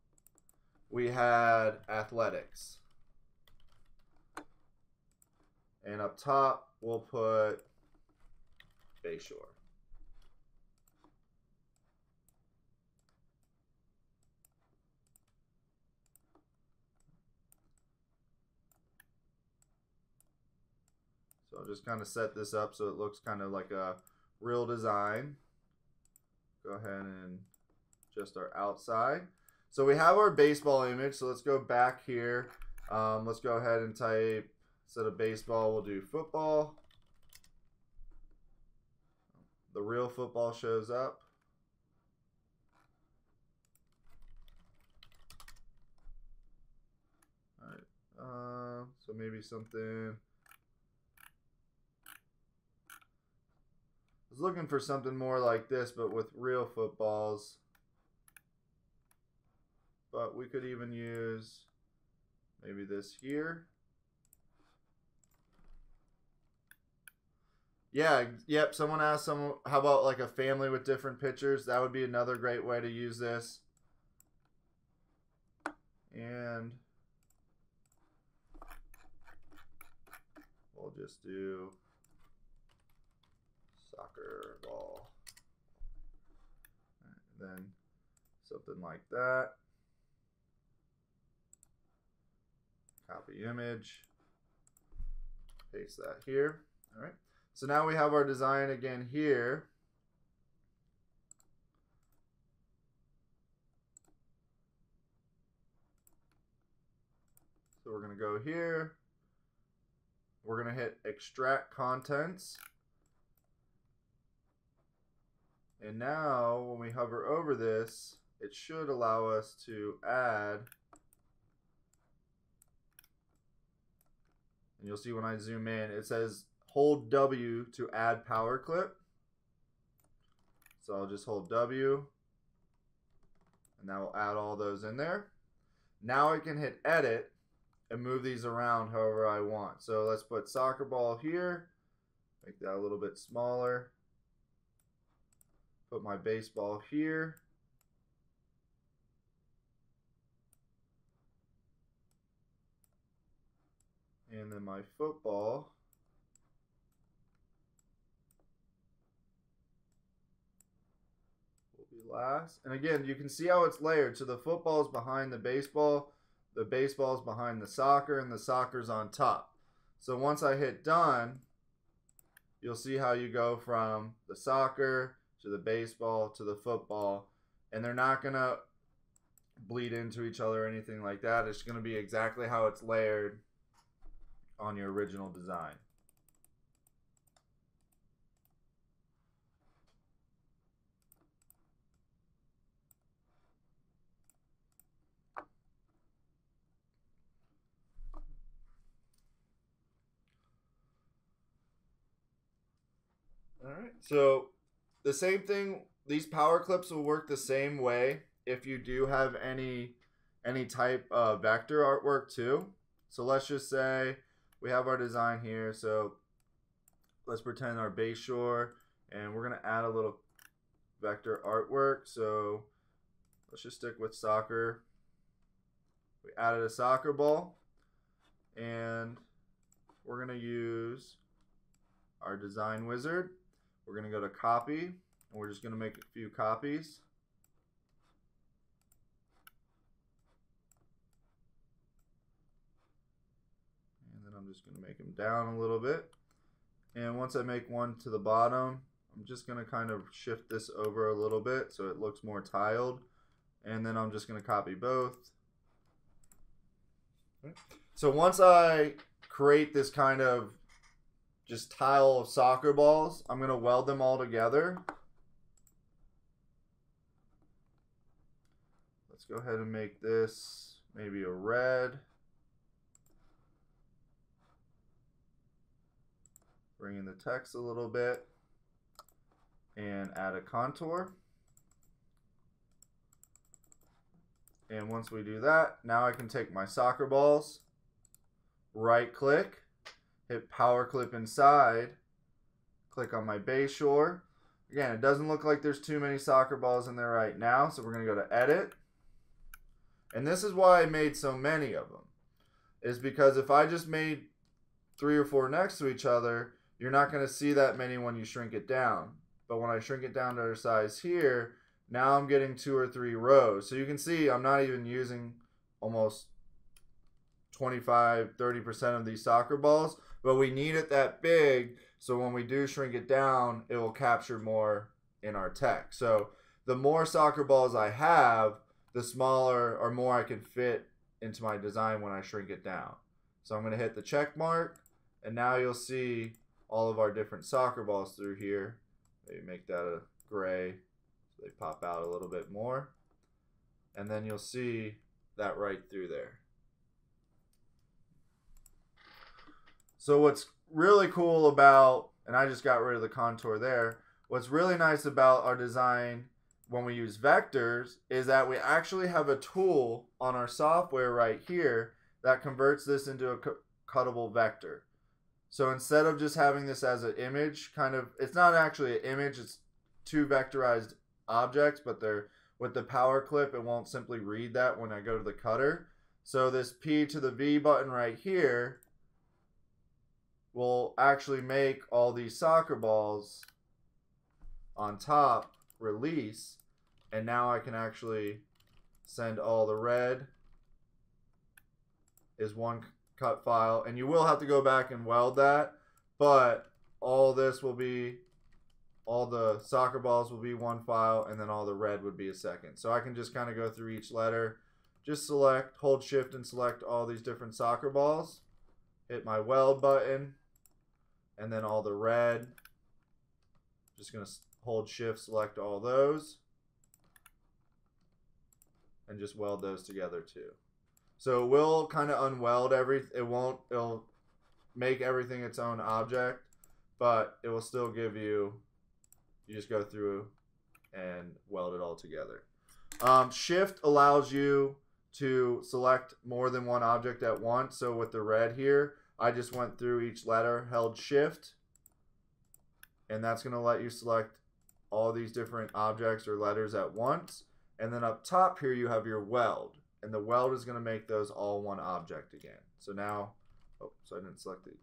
Speaker 1: we had athletics. And up top, we'll put Bayshore. So I'll just kind of set this up so it looks kind of like a real design. Go ahead and adjust our outside. So we have our baseball image. So let's go back here. Let's go ahead and type, instead of baseball, we'll do football. The real football shows up. All right. So maybe something. I was looking for something more like this, but with real footballs. But we could even use maybe this here. Yeah, yep, someone asked how about like a family with different pictures? That would be another great way to use this. And we'll just do soccer ball. And then something like that. Copy image. Paste that here. All right. So now we have our design again here. So we're going to go here. We're going to hit extract contents. And now when we hover over this, it should allow us to add. And you'll see when I zoom in, it says hold W to add power clip. So I'll just hold W, and that will add all those in there. Now I can hit edit and move these around however I want. So let's put soccer ball here, make that a little bit smaller. Put my baseball here. And then my football. Will be last. And again, you can see how it's layered. So the football is behind the baseball is behind the soccer, and the soccer's on top. So once I hit done, you'll see how you go from the soccer to the baseball to the football, and they're not gonna bleed into each other or anything like that. It's gonna be exactly how it's layered on your original design. All right, so the same thing, these power clips will work the same way if you do have any type of vector artwork too. So let's just say we have our design here. So let's pretend our base shore, and we're gonna add a little vector artwork. So let's just stick with soccer. We added a soccer ball, and we're gonna use our design wizard. We're gonna go to copy, and we're just gonna make a few copies. And then I'm just gonna make them down a little bit. And once I make one to the bottom, I'm just gonna kind of shift this over a little bit so it looks more tiled. And then I'm just gonna copy both. So once I create this kind of just tile of soccer balls, I'm going to weld them all together. Let's go ahead and make this maybe a red. Bring in the text a little bit and add a contour. And once we do that, now I can take my soccer balls, right click, hit power clip inside, click on my base shore. Again, it doesn't look like there's too many soccer balls in there right now, so we're going to go to edit. And this is why I made so many of them, is because if I just made 3 or 4 next to each other, you're not going to see that many when you shrink it down. But when I shrink it down to our size here, now I'm getting 2 or 3 rows. So you can see I'm not even using almost 25–30% of these soccer balls, but we need it that big so when we do shrink it down, it will capture more in our text. So the more soccer balls I have, the smaller or more I can fit into my design when I shrink it down. So I'm going to hit the check mark, and now you'll see all of our different soccer balls through here. Maybe make that a gray. They pop out a little bit more, and then you'll see that right through there. So what's really cool about, and I just got rid of the contour there, what's really nice about our design when we use vectors is that we actually have a tool on our software right here that converts this into a cuttable vector. So instead of just having this as an image, it's not actually an image, it's 2 vectorized objects, but they're with the power clip, it won't simply read that when I go to the cutter. So this P to the V button right here will actually make all these soccer balls on top release, and now I can actually send all the red is one cut file, and you will have to go back and weld that, but all this will be, all the soccer balls will be one file, and then all the red would be a second. So I can just kind of go through each letter, just select, hold shift and select all these different soccer balls, hit my weld button, and then all the red, just going to hold shift, select all those, and just weld those together too. So it will kind of unweld everything. It'll make everything its own object, but it will still give you just go through and weld it all together. Shift allows you to select more than one object at once. So with the red here, I just went through each letter, held shift, and that's going to let you select all these different objects or letters at once. And then up top here you have your weld, and the weld is going to make those all one object again. So now, oh, so I didn't select the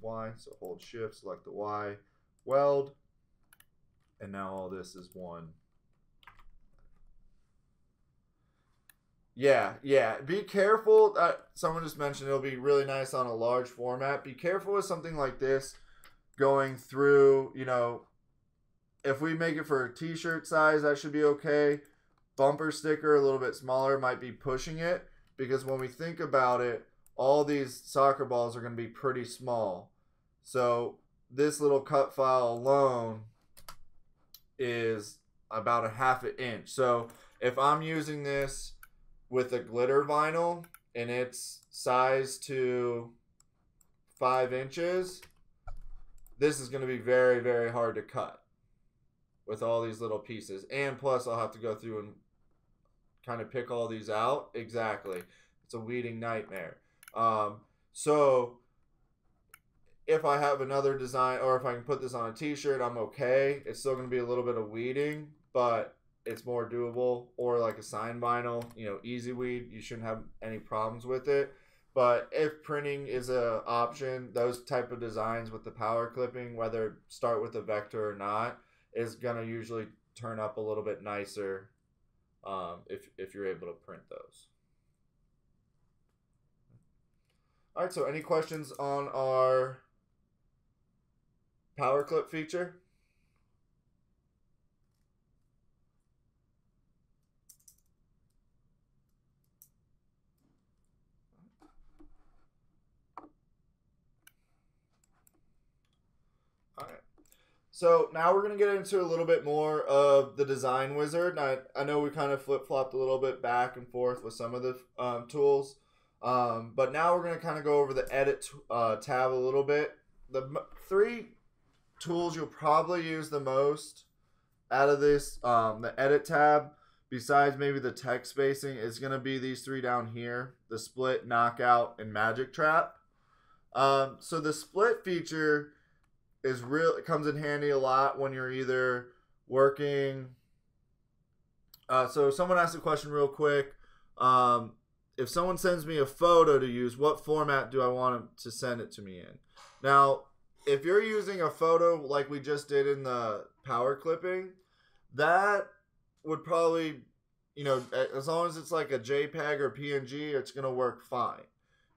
Speaker 1: Y, so hold shift, select the Y, weld, and now all this is one. Yeah, be careful. Someone just mentioned it'll be really nice on a large format. Be careful with something like this going through, you know, if we make it for a t-shirt size, that should be okay. Bumper sticker, a little bit smaller, might be pushing it, because when we think about it, all these soccer balls are going to be pretty small. So this little cut file alone is about a ½ inch. So if I'm using this with a glitter vinyl and it's size to 5 inches, this is going to be very, very hard to cut with all these little pieces. And plus I'll have to go through and kind of pick all these out. Exactly. It's a weeding nightmare. So if I have another design, or if I can put this on a t-shirt, I'm okay. It's still going to be a little bit of weeding, but it's more doable. Or like a sign vinyl, you know, easy weed, you shouldn't have any problems with it. But if printing is a option, those type of designs with the power clipping, whether start with a vector or not, is going to usually turn up a little bit nicer if you're able to print those. All right, so any questions on our power clip feature? All right. So now we're going to get into a little bit more of the design wizard. Now, I know we kind of flip-flopped a little bit back and forth with some of the tools. But now we're going to kind of go over the edit tab a little bit. The three tools you'll probably use the most out of this, the edit tab, besides maybe the text spacing, is going to be these three down here: the split, knockout, and magic trap. So the split feature is real. It comes in handy a lot when you're either working. So someone asked a question real quick. If someone sends me a photo to use, what format do I want them to send it to me in? Now, if you're using a photo like we just did in the power clipping, that would probably, you know, as long as it's like a JPEG or PNG, it's going to work fine.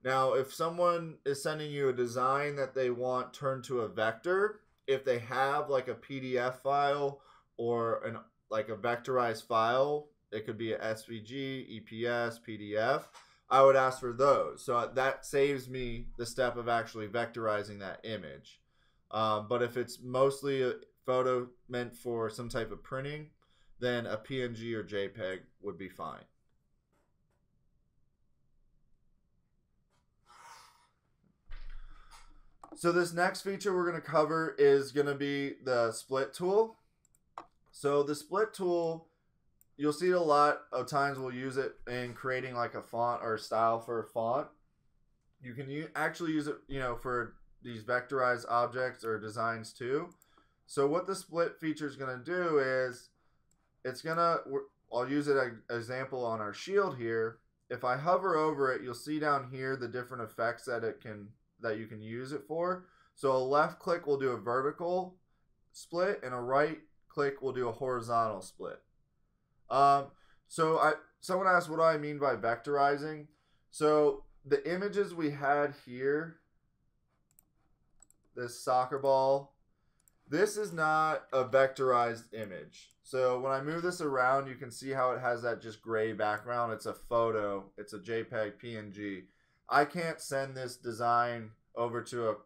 Speaker 1: Now, if someone is sending you a design that they want turned to a vector, if they have like a PDF file or like a vectorized file, it could be a SVG, EPS, PDF, I would ask for those. So that saves me the step of actually vectorizing that image. But if it's mostly a photo meant for some type of printing, then a PNG or JPEG would be fine. So this next feature we're going to cover is going to be the split tool. So the split tool, you'll see it a lot of times. We'll use it in creating like a font or a style for a font. You can actually use it, you know, for these vectorized objects or designs too. So what the split feature is going to do is it's going to, I'll use it as an example on our shield here. If I hover over it, you'll see down here the different effects that you can use it for. So a left click will do a vertical split, and a right click will do a horizontal split. Someone asked what do I mean by vectorizing. So the images we had here, this soccer ball, this is not a vectorized image. So when I move this around, you can see how it has that just gray background. It's a photo, it's a JPEG, PNG. I can't send this design over to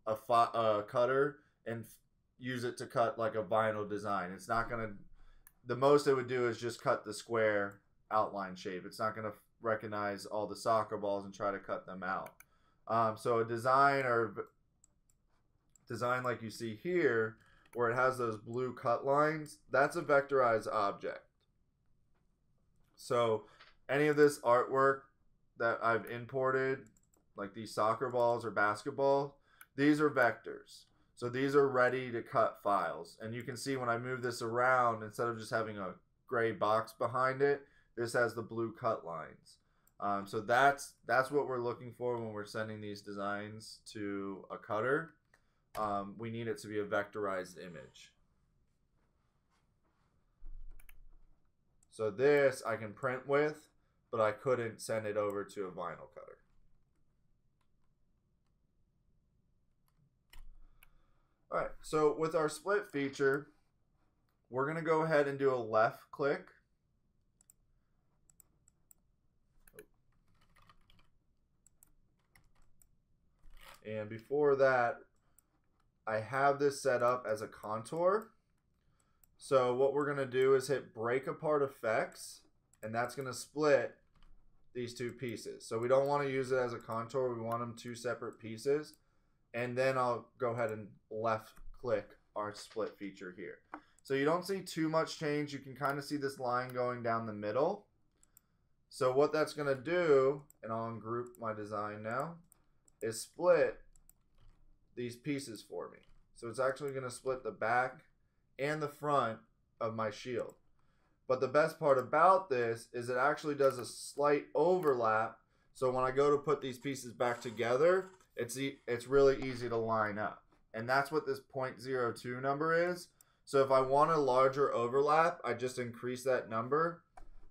Speaker 1: a cutter and use it to cut like a vinyl design. It's not going to, the most it would do is just cut the square outline shape. It's not going to recognize all the soccer balls and try to cut them out. So a design like you see here, where it has those blue cut lines, that's a vectorized object. So any of this artwork that I've imported, like these soccer balls or basketball, these are vectors. So these are ready to cut files. And you can see when I move this around, instead of just having a gray box behind it, this has the blue cut lines. So that's what we're looking for when we're sending these designs to a cutter. We need it to be a vectorized image. So this I can print with, but I couldn't send it over to a vinyl cutter. All right, so with our split feature, we're going to go ahead and do a left click. And before that, I have this set up as a contour. So what we're going to do is hit break apart effects, and that's going to split these two pieces. So we don't want to use it as a contour. We want them two separate pieces. And then I'll go ahead and left click our split feature here. So you don't see too much change. You can kind of see this line going down the middle. So what that's going to do, and I'll ungroup my design now, is split these pieces for me. So it's actually going to split the back and the front of my shield. But the best part about this is it actually does a slight overlap. So when I go to put these pieces back together, it's really easy to line up. And that's what this 0.02 number is. So if I want a larger overlap, I just increase that number,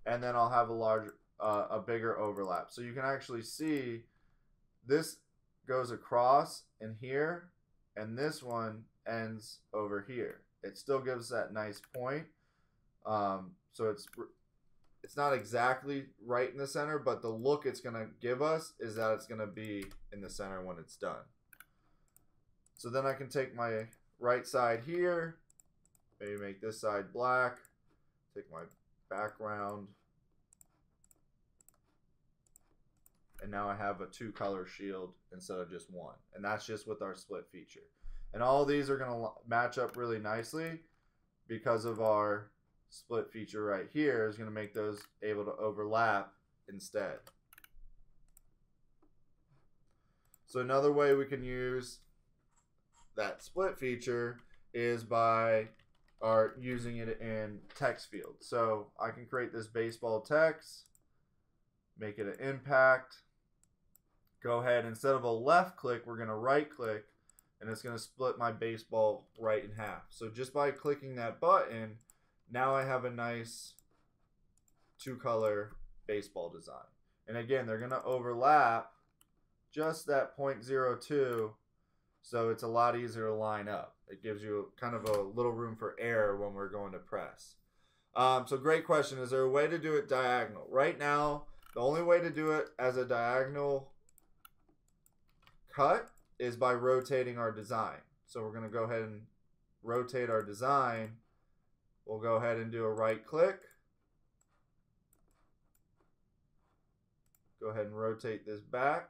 Speaker 1: and then I'll have a bigger overlap. So you can actually see this goes across in here, and this one ends over here. It still gives that nice point. So it's not exactly right in the center, but the look it's going to give us is that it's going to be in the center when it's done. So then I can take my right side here, maybe make this side black, take my background, and now I have a 2-color shield instead of just one. And that's just with our split feature. And all of these are going to match up really nicely because of our split feature right here is going to make those able to overlap instead. So another way we can use that split feature is by using it in text field. So I can create this baseball text, make it an impact, go ahead, instead of a left click, we're going to right click, and it's going to split my baseball right in half. So just by clicking that button, now I have a nice 2-color baseball design. And again, they're going to overlap just that 0.02, so it's a lot easier to line up. It gives you kind of a little room for error when we're going to press. So great question. Is there a way to do it diagonal? Right now, the only way to do it as a diagonal cut is by rotating our design. So we're going to go ahead and rotate our design. We'll go ahead and do a right click. Go ahead and rotate this back.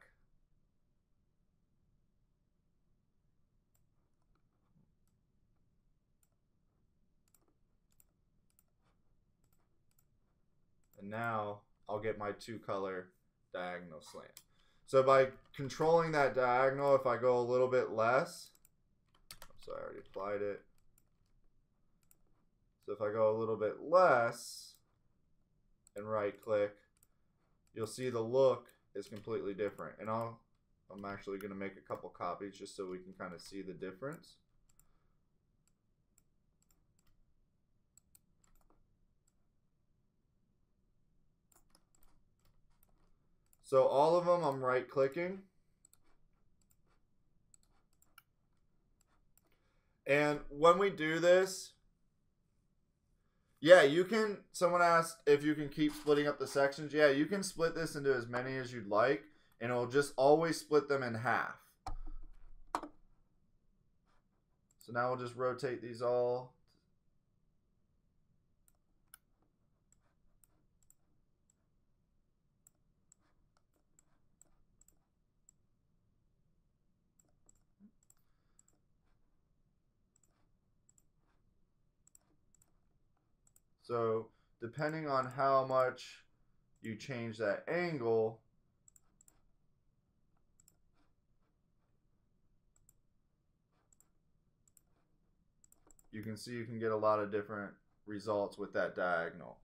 Speaker 1: And now I'll get my 2-color diagonal slant. So by controlling that diagonal, if I go a little bit less, I already applied it. So if I go a little bit less and right click, you'll see the look is completely different. And I'm actually going to make a couple copies just so we can kind of see the difference. So all of them I'm right clicking. And when we do this, yeah, you can, someone asked if you can keep splitting up the sections. Yeah, you can split this into as many as you'd like, and it'll just always split them in half. So now we'll just rotate these all. So depending on how much you change that angle, you can see you can get a lot of different results with that diagonal.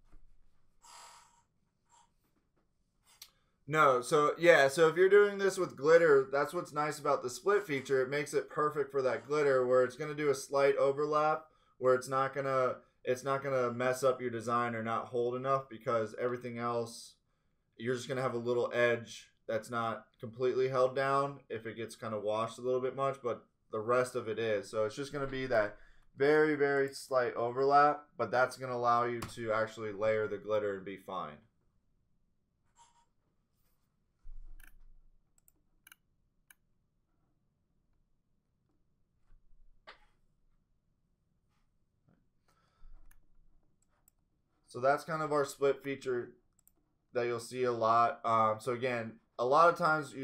Speaker 1: No, so yeah, so if you're doing this with glitter, that's what's nice about the split feature. It makes it perfect for that glitter where it's going to do a slight overlap where it's not going to mess up your design or not hold enough, because everything else, you're just going to have a little edge that's not completely held down if it gets kind of washed a little bit much, but the rest of it is. So it's just going to be that very, very slight overlap, but that's going to allow you to actually layer the glitter and be fine. So that's kind of our split feature that you'll see a lot. So again, a lot of times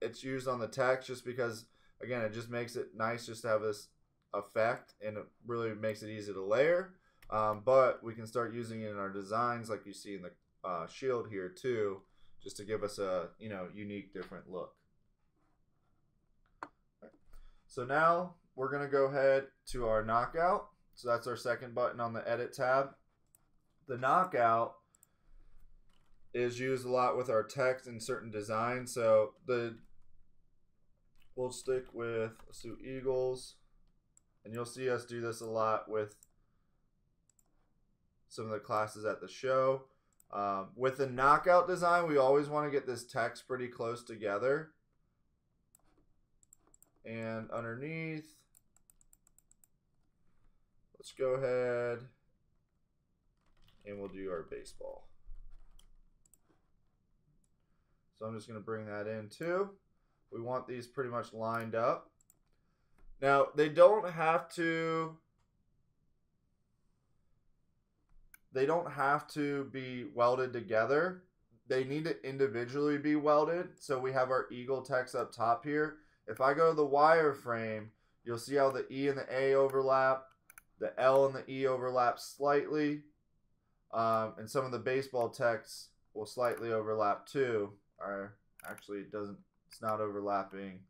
Speaker 1: it's used on the text just because, again, it just makes it nice just to have this effect, and it really makes it easy to layer. But we can start using it in our designs like you see in the shield here too, just to give us a unique different look. So now we're going to go ahead to our knockout. So that's our second button on the edit tab. The knockout is used a lot with our text in certain designs. So we'll stick with, let's do Eagles. And you'll see us do this a lot with some of the classes at the show. With the knockout design, we always want to get this text pretty close together. And underneath, let's go ahead and we'll do our baseball. So I'm just going to bring that in too. We want these pretty much lined up. Now, they don't have to be welded together. They need to individually be welded. So we have our eagle text up top here. If I go to the wireframe, you'll see how the E and the A overlap. The L and the E overlap slightly. And some of the baseball text will slightly overlap too. Or actually, it's not overlapping.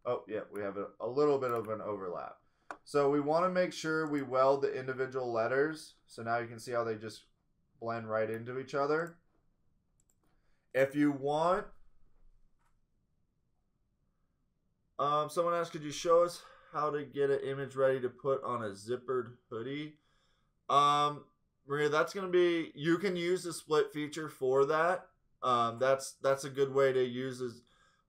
Speaker 1: Oh, yeah, we have a little bit of an overlap. So we want to make sure we weld the individual letters. So now you can see how they just blend right into each other. If you want, someone asked, could you show us how to get an image ready to put on a zippered hoodie? Maria, that's going to be, you can use the split feature for that. That's a good way to use this.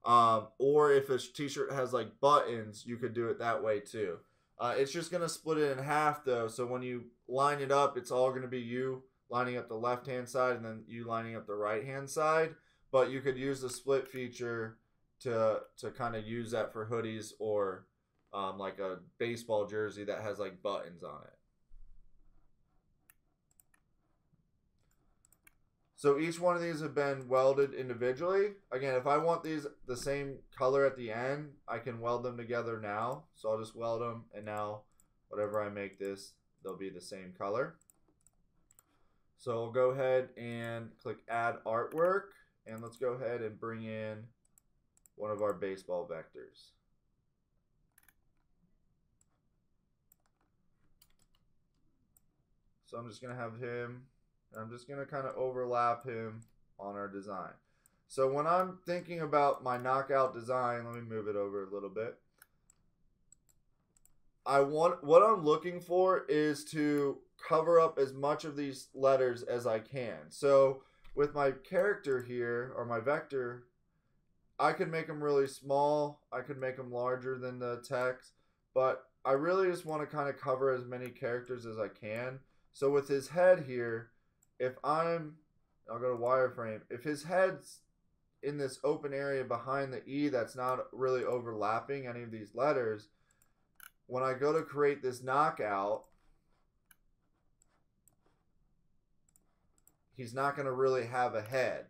Speaker 1: Or if a t-shirt has like buttons, you could do it that way too. It's just going to split it in half though. So when you line it up, it's all going to be you lining up the left-hand side and then you lining up the right-hand side. But you could use the split feature to kind of use that for hoodies or like a baseball jersey that has like buttons on it. So each one of these have been welded individually. Again, if I want these the same color at the end, I can weld them together now. So I'll just weld them, and now whatever I make this, they'll be the same color. So I'll go ahead and click Add Artwork, and let's go ahead and bring in one of our baseball vectors. So I'm just going to have him. I'm just going to kind of overlap him on our design. So when I'm thinking about my knockout design, let me move it over a little bit. What I'm looking for is to cover up as much of these letters as I can. So with my character here, or my vector, I could make them really small. I could make them larger than the text. But I really just want to kind of cover as many characters as I can. So with his head here, I'll go to wireframe. If his head's in this open area behind the E that's not really overlapping any of these letters, when I go to create this knockout, he's not going to really have a head.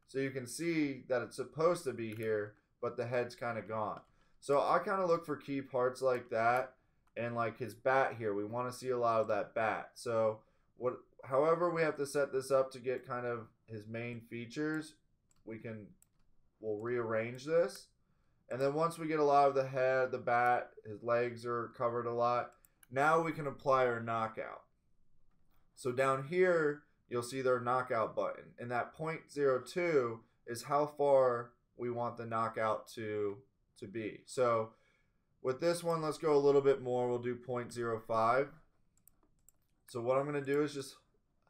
Speaker 1: So you can see that it's supposed to be here, but the head's kind of gone. So I kind of look for key parts like that, and like his bat here, we want to see a lot of that bat. So however we have to set this up to get kind of his main features, we'll rearrange this. And then once we get a lot of the head, the bat, his legs are covered a lot, now we can apply our knockout. So down here, you'll see their knockout button. And that 0.02 is how far we want the knockout to be. So with this one, let's go a little bit more. We'll do 0.05. So what I'm going to do is just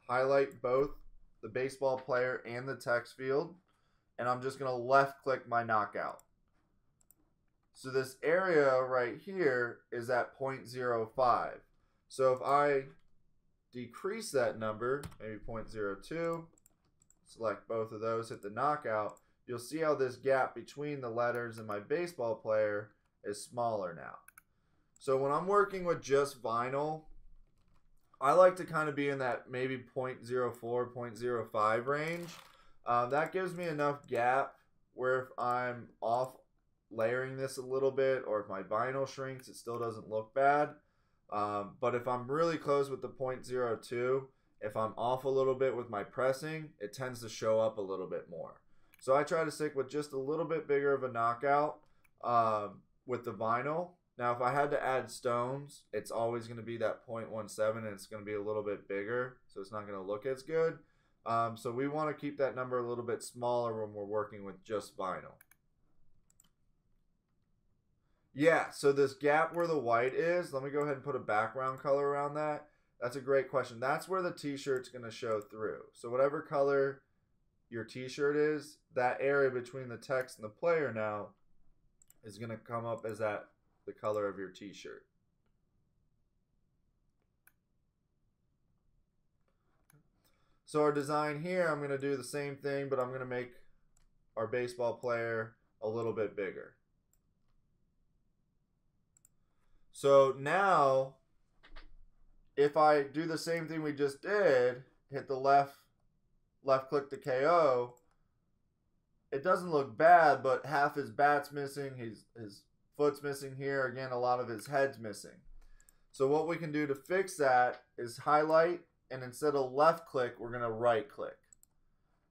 Speaker 1: highlight both the baseball player and the text field. And I'm just going to left click my knockout. So this area right here is at 0.05. So if I decrease that number, maybe 0.02, select both of those, hit the knockout, you'll see how this gap between the letters and my baseball player is smaller now. So when I'm working with just vinyl, I like to kind of be in that maybe 0.04, 0.05 range. That gives me enough gap where if I'm off layering this a little bit, or if my vinyl shrinks, it still doesn't look bad. But if I'm really close with the 0.02, if I'm off a little bit with my pressing, it tends to show up a little bit more. So I try to stick with just a little bit bigger of a knockout with the vinyl. Now, if I had to add stones, it's always going to be that 0.17, and it's going to be a little bit bigger, so it's not going to look as good. So we want to keep that number a little bit smaller when we're working with just vinyl. Yeah, so this gap where the white is, let me go ahead and put a background color around that. That's a great question. That's where the t-shirt's going to show through. So whatever color your t-shirt is, that area between the text and the player now is going to come up as the color of your t-shirt. So our design here, I'm going to do the same thing, but I'm going to make our baseball player a little bit bigger. So now, if I do the same thing we just did, hit the left click to KO, it doesn't look bad, but half his bat's missing, his foot's missing here, again, a lot of his head's missing. So what we can do to fix that is highlight, and instead of left click, we're going to right click.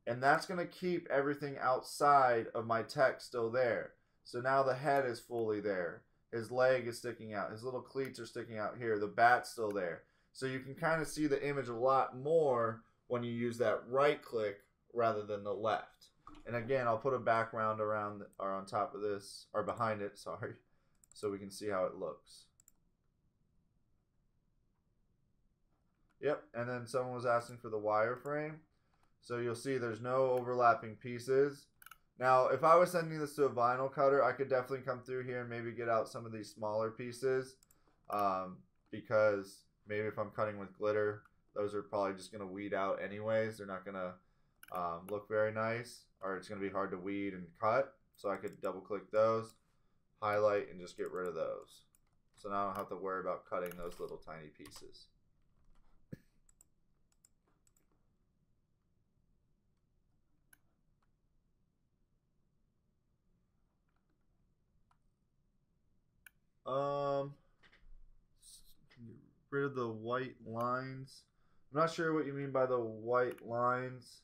Speaker 1: And that's going to keep everything outside of my text still there. So now the head is fully there. His leg is sticking out. His little cleats are sticking out here. The bat's still there. So you can kind of see the image a lot more when you use that right click rather than the left. And again, I'll put a background around or on top of this, or behind it, sorry, so we can see how it looks. Yep, and then someone was asking for the wireframe. So you'll see there's no overlapping pieces. Now, if I was sending this to a vinyl cutter, I could definitely come through here and maybe get out some of these smaller pieces, because maybe if I'm cutting with glitter, those are probably just going to weed out anyways. They're not going to look very nice, or it's going to be hard to weed and cut. So I could double click those, highlight, and just get rid of those. So now I don't have to worry about cutting those little tiny pieces. Get rid of the white lines. I'm not sure what you mean by the white lines.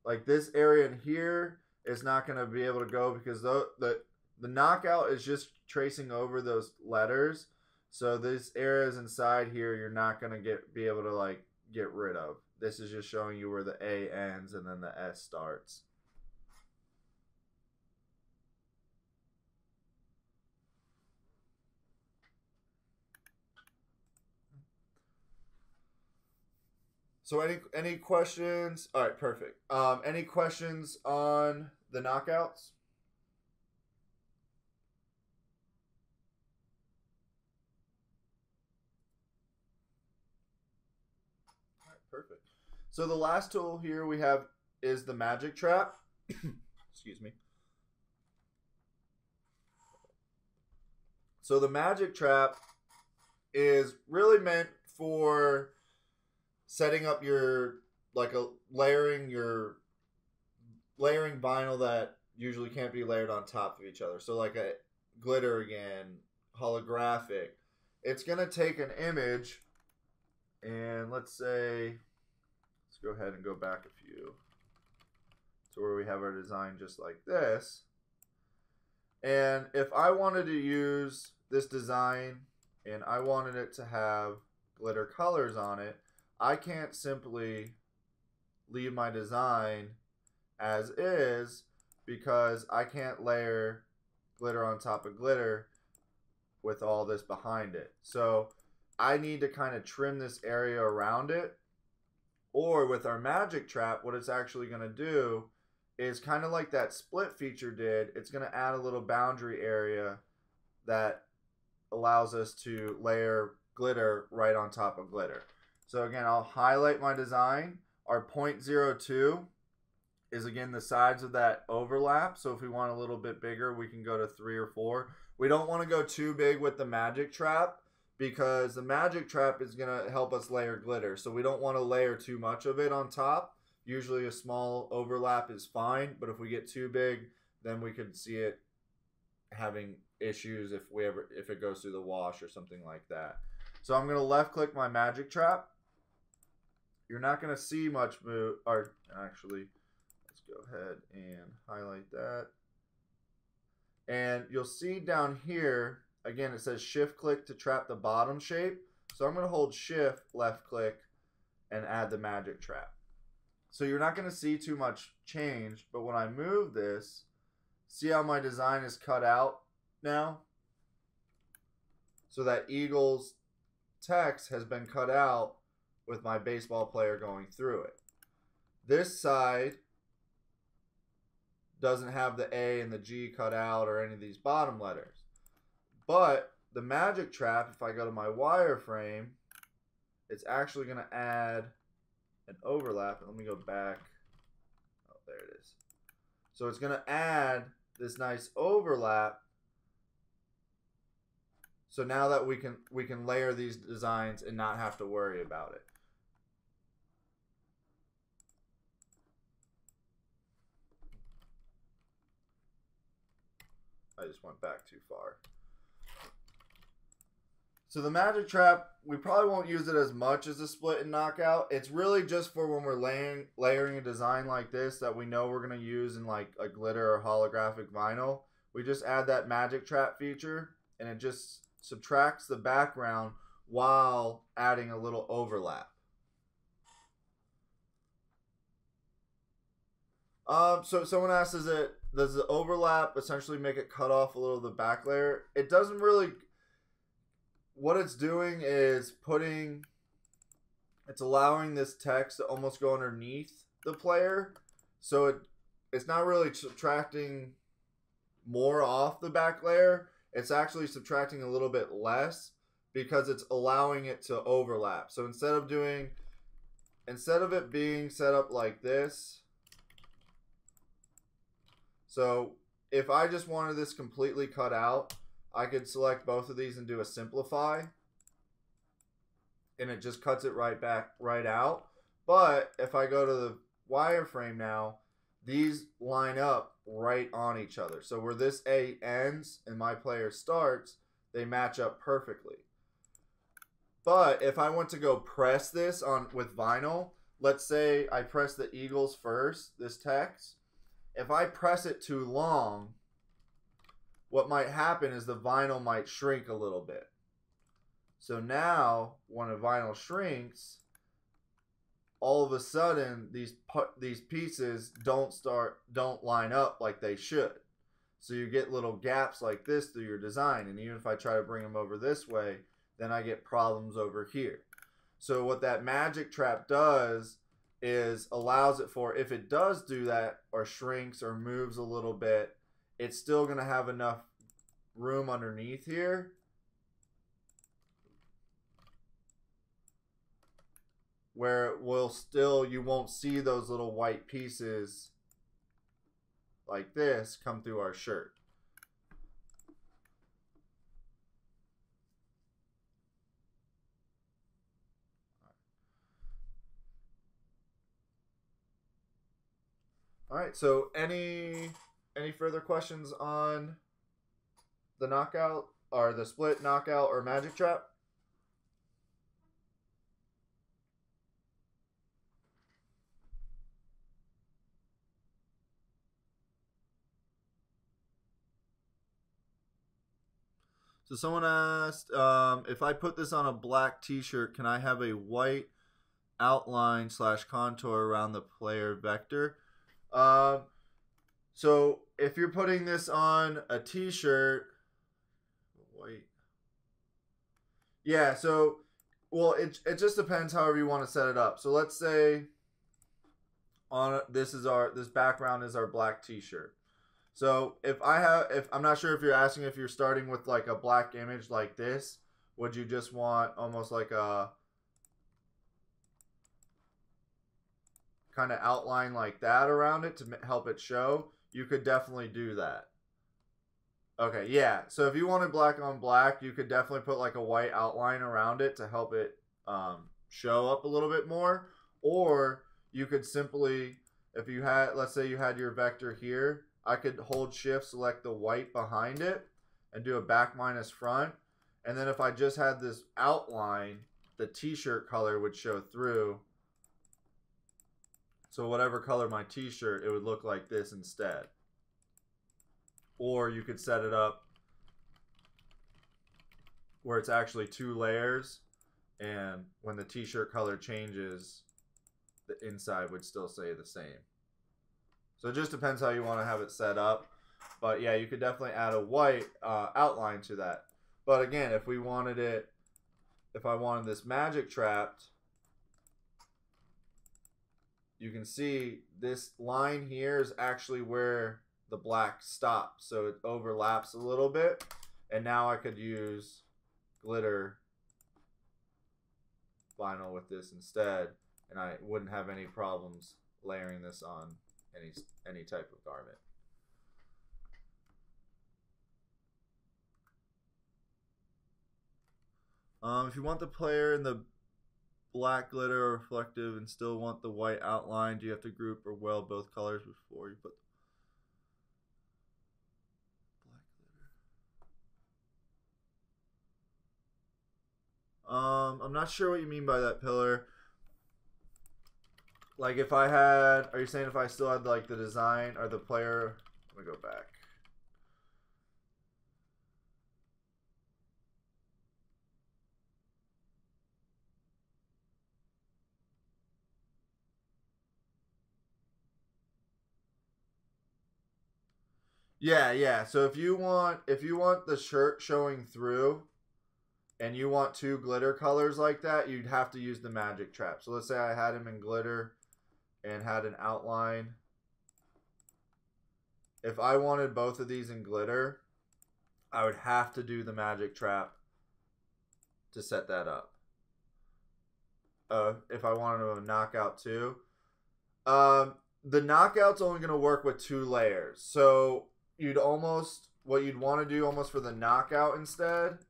Speaker 1: Like this area in here is not going to be able to go because the knockout is just tracing over those letters. So this areas inside here you're not going to be able to like get rid of. This is just showing you where the A ends and then the S starts. So any questions? All right, perfect. Any questions on the knockouts? All right, perfect. So the last tool here we have is the magic trap. Excuse me. So the magic trap is really meant for setting up your layering vinyl that usually can't be layered on top of each other. So like a glitter again, holographic. It's gonna take an image, and let's go ahead and go back a few to where we have our design just like this. And if I wanted to use this design and I wanted it to have glitter colors on it, I can't simply leave my design as is because I can't layer glitter on top of glitter with all this behind it. So I need to kind of trim this area around it. Or with our magic trap, what it's actually going to do is kind of like that split feature did. It's going to add a little boundary area that allows us to layer glitter right on top of glitter. So again, I'll highlight my design. Our 0.02 is again the sides of that overlap. So if we want a little bit bigger, we can go to 3 or 4. We don't want to go too big with the magic trap because the magic trap is going to help us layer glitter. So we don't want to layer too much of it on top. Usually a small overlap is fine, but if we get too big, then we could see it having issues if it goes through the wash or something like that. So I'm going to left click my magic trap. You're not going to see much move, or actually, let's go ahead and highlight that. And you'll see down here again, it says shift click to trap the bottom shape. So I'm going to hold shift, left click, and add the magic trap. So you're not going to see too much change, but when I move this, see how my design is cut out now? So that Eagles text has been cut out with my baseball player going through it. This side doesn't have the A and the G cut out or any of these bottom letters. But the magic trap, if I go to my wireframe, it's actually going to add an overlap. Let me go back. Oh, there it is. So it's going to add this nice overlap. So now that we can layer these designs and not have to worry about it. I just went back too far. So the magic trap, we probably won't use it as much as the split and knockout. It's really just for when we're layering a design like this that we know we're going to use in like a glitter or holographic vinyl. We just add that magic trap feature and it just subtracts the background while adding a little overlap. So someone asks, does the overlap essentially make it cut off a little of the back layer? It doesn't really. What it's doing is it's allowing this text to almost go underneath the player. So it's not really subtracting more off the back layer. It's actually subtracting a little bit less because it's allowing it to overlap. So instead of it being set up like this, so if I just wanted this completely cut out, I could select both of these and do a simplify. And it just cuts it right out. But if I go to the wireframe now, these line up right on each other. So where this A ends and my player starts, they match up perfectly. But if I want to go press this on with vinyl, let's say I press the Eagles first, this text. If I press it too long, what might happen is the vinyl might shrink a little bit. So now, when a vinyl shrinks, all of a sudden these pieces don't line up like they should. So you get little gaps like this through your design, and even if I try to bring them over this way, then I get problems over here. So what that magic trap does is allows it for, if it does do that or shrinks or moves a little bit, it's still going to have enough room underneath here where it will still, you won't see those little white pieces like this come through our shirt. All right, so any further questions on the knockout or the split, knockout, or magic trap? So someone asked, if I put this on a black t-shirt, can I have a white outline / contour around the player vector? So if you're putting this on a t-shirt, white. Yeah, so, well, it just depends however you want to set it up. So let's say this background is our black t-shirt. So if I'm not sure if you're asking if you're starting with like a black image like this, would you just want almost like a kind of outline like that around it to help it show? You could definitely do that. Okay, yeah. So if you wanted black on black, you could definitely put like a white outline around it to help it show up a little bit more. Or you could simply, if you had, let's say you had your vector here, I could hold shift, select the white behind it, and do a back minus front. And then if I just had this outline, the t-shirt color would show through. So whatever color my t-shirt, it would look like this instead. Or you could set it up where it's actually 2 layers, and when the t-shirt color changes, the inside would still stay the same. So it just depends how you want to have it set up. But yeah, you could definitely add a white outline to that. But again, if we wanted it, if I wanted this magic trapped, you can see this line here is actually where the black stops. So it overlaps a little bit. And now I could use glitter vinyl with this instead. And I wouldn't have any problems layering this on any type of garment. If you want the player in the black glitter or reflective and still want the white outline, do you have to group or weld both colors before you put black glitter? I'm not sure what you mean by that, Pillar. Like if I had, are you saying if I still had like the design or the player? Let me go back. Yeah. So if you want the shirt showing through and you want 2 glitter colors like that, you'd have to use the magic trap. So let's say I had him in glitter and had an outline. If I wanted both of these in glitter, I would have to do the magic trap to set that up. If I wanted to knock out too. The knockout's only going to work with 2 layers. So what you'd want to do almost for the knockout instead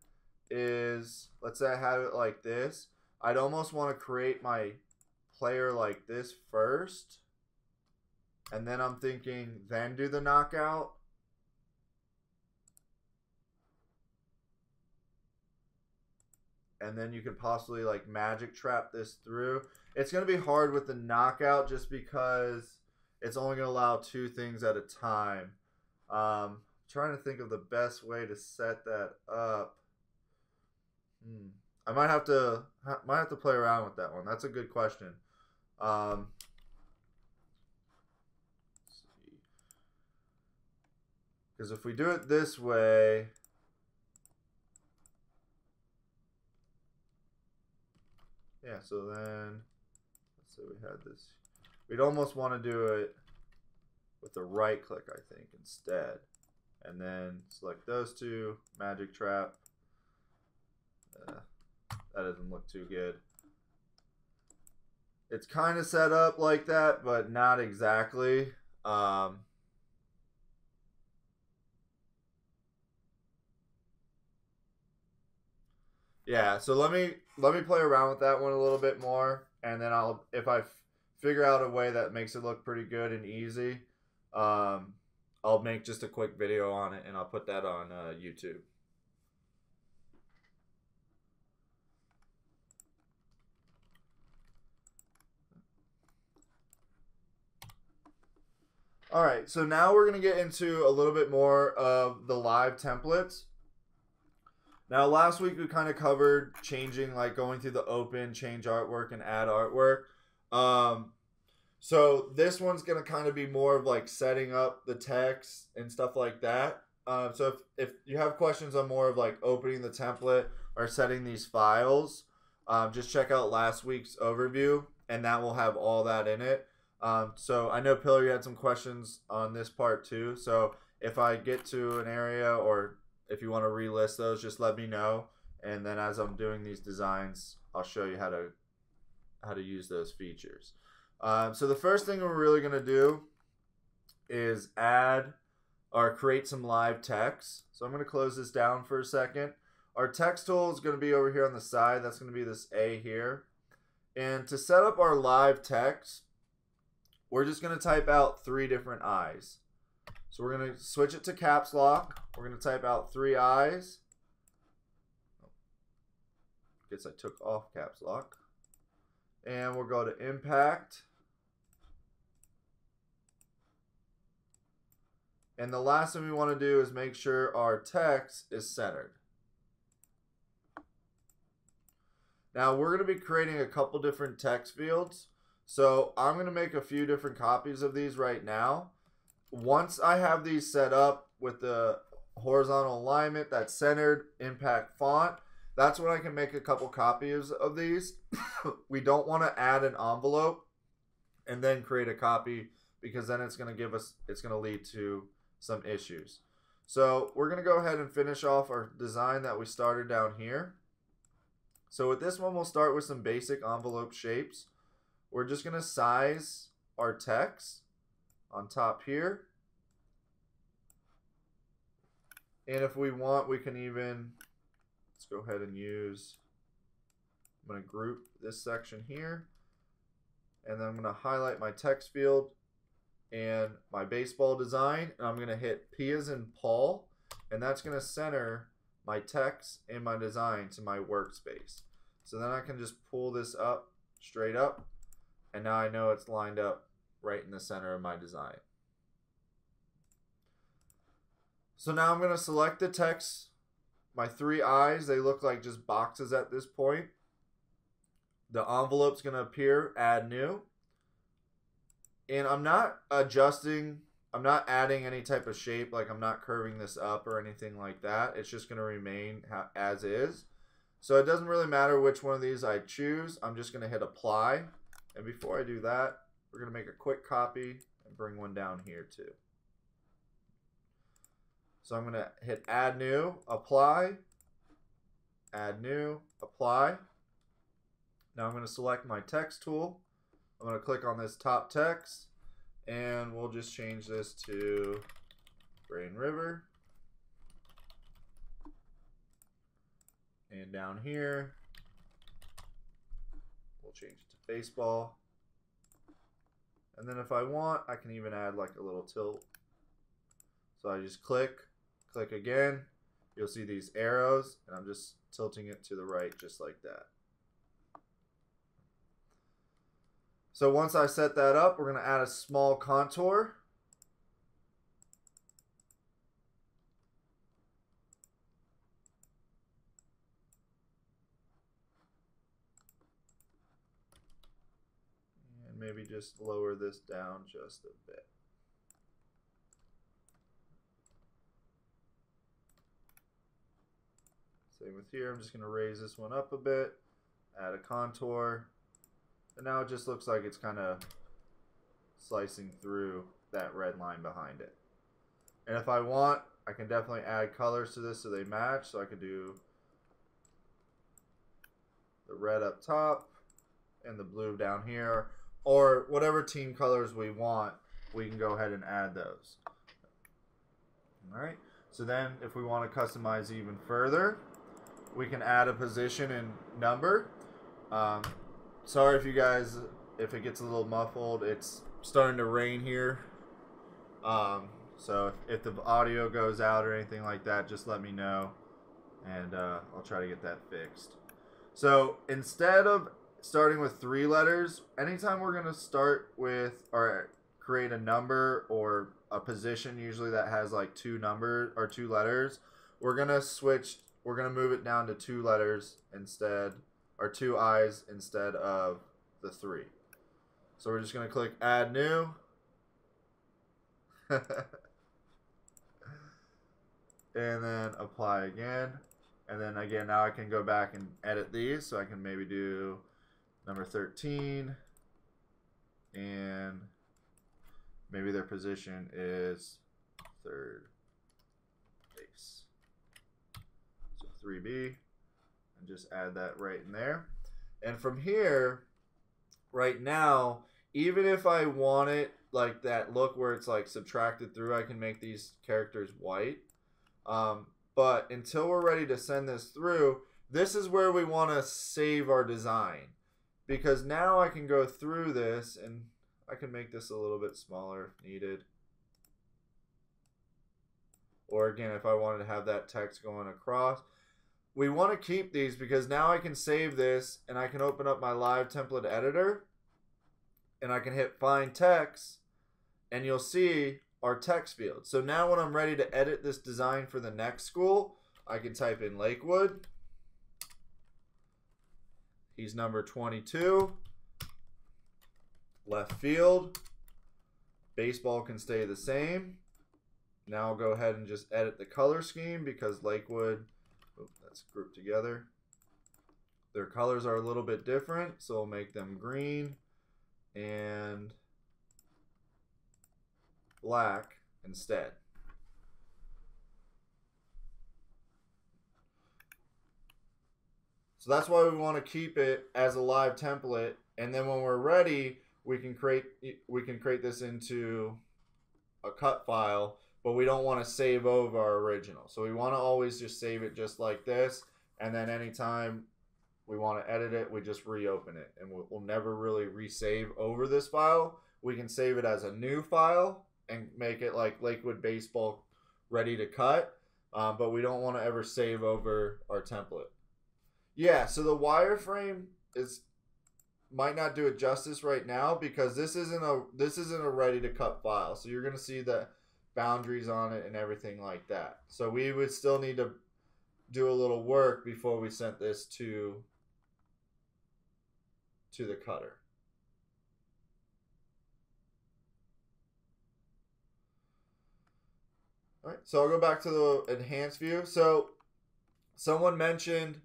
Speaker 1: is, let's say I have it like this. I'd almost want to create my player like this first. And then I'm thinking, then do the knockout. And then you could possibly like magic trap this through. It's going to be hard with the knockout just because it's only going to allow 2 things at a time. Trying to think of the best way to set that up. I might have to play around with that one. That's a good question. Let's see. Because if we do it this way, yeah. So then, let's say we had this. We'd almost want to do it with the right click, I think, instead. And then select those 2, magic trap. That doesn't look too good. It's kind of set up like that, but not exactly. Yeah, so let me play around with that one a little bit more, and then if I figure out a way that makes it look pretty good and easy, I'll make just a quick video on it, and I'll put that on YouTube. All right, so now we're going to get into a little bit more of the live templates. Now, last week we kind of covered changing, like going through the open, change artwork, and add artwork. So this one's going to kind of be more of like setting up the text and stuff like that. So if you have questions on more of like opening the template or setting these files, just check out last week's overview, and that will have all that in it. So I know, Pillar, you had some questions on this part too. So if I get to an area or if you want to relist those, just let me know. And then as I'm doing these designs, I'll show you how to use those features. So the first thing we're really going to do is add or create some live text. So I'm going to close this down for a second. Our text tool is going to be over here on the side. That's going to be this A here. And to set up our live text, we're just going to type out 3 different I's. So we're going to switch it to caps lock. We're going to type out 3 I's. Guess I took off caps lock. And we'll go to impact. And the last thing we want to do is make sure our text is centered. Now we're going to be creating a couple different text fields. So I'm going to make a few different copies of these right now. Once I have these set up with the horizontal alignment, that centered, impact font, that's when I can make a couple copies of these. We don't want to add an envelope and then create a copy, because then it's going to lead to some issues. So we're going to go ahead and finish off our design that we started down here. So with this one, we'll start with some basic envelope shapes. We're just going to size our text on top here. And if we want, we can even, let's go ahead and use, I'm going to group this section here. And then I'm going to highlight my text field and my baseball design. And I'm going to hit P as in Paul. And that's going to center my text and my design to my workspace. So then I can just pull this up, straight up. And now I know it's lined up right in the center of my design. So now I'm going to select the text. My three eyes, they look like just boxes at this point. The envelope's going to appear, add new. And I'm not adjusting, I'm not adding any type of shape, like I'm not curving this up or anything like that. It's just going to remain as is. So it doesn't really matter which one of these I choose. I'm just going to hit apply. And before I do that, we're going to make a quick copy and bring one down here too. So I'm going to hit add new, apply, add new, apply. Now I'm going to select my text tool. I'm going to click on this top text, and we'll just change this to Rain River. And down here, we'll change it to baseball. And then if I want, I can even add like a little tilt. So I just click again. You'll see these arrows, and I'm just tilting it to the right just like that. So once I set that up, we're going to add a small contour. And maybe just lower this down just a bit. Same with here. I'm just going to raise this one up a bit, add a contour. And now it just looks like it's kind of slicing through that red line behind it. And if I want, I can definitely add colors to this so they match. So I could do the red up top and the blue down here. Or whatever team colors we want, we can go ahead and add those. Alright, so then if we want to customize even further, we can add a position and number. Sorry if you guys, if it gets a little muffled, it's starting to rain here. So if the audio goes out or anything like that, just let me know, and I'll try to get that fixed. So instead of starting with 3 letters, anytime we're going to start with or create a number or a position, usually that has like 2 numbers or 2 letters, we're going to switch, we're going to move it down to 2 letters instead, or 2 eyes instead of the 3. So we're just going to click add new. And then apply again. And then again, now I can go back and edit these. So I can maybe do number 13. And maybe their position is 3rd base. So 3B. And just add that right in there. And from here, right now, even if I want it like that look where it's like subtracted through, I can make these characters white. But until we're ready to send this through, this is where we want to save our design. Because now I can go through this, and I can make this a little bit smaller if needed. Or again, if I wanted to have that text going across. We want to keep these because now I can save this and I can open up my live template editor and I can hit find text and you'll see our text field. So now when I'm ready to edit this design for the next school, I can type in Lakewood, He's number 22. Left field. Baseball can stay the same. Now I'll go ahead and just edit the color scheme because Lakewood, that's grouped together. Their colors are a little bit different, so I'll make them green and black instead. So that's why we want to keep it as a live template, and then when we're ready, we can create this into a cut file, but we don't want to save over our original. So we want to always just save it just like this, and then anytime we want to edit it, we just reopen it, and we'll never really resave over this file. We can save it as a new file and make it like Lakewood Baseball ready to cut, but we don't want to ever save over our template. Yeah, so the wireframe might not do it justice right now because this isn't a ready to cut file. So you're gonna see the boundaries on it and everything like that. So we would still need to do a little work before we sent this to the cutter. All right, so I'll go back to the enhanced view. So someone mentioned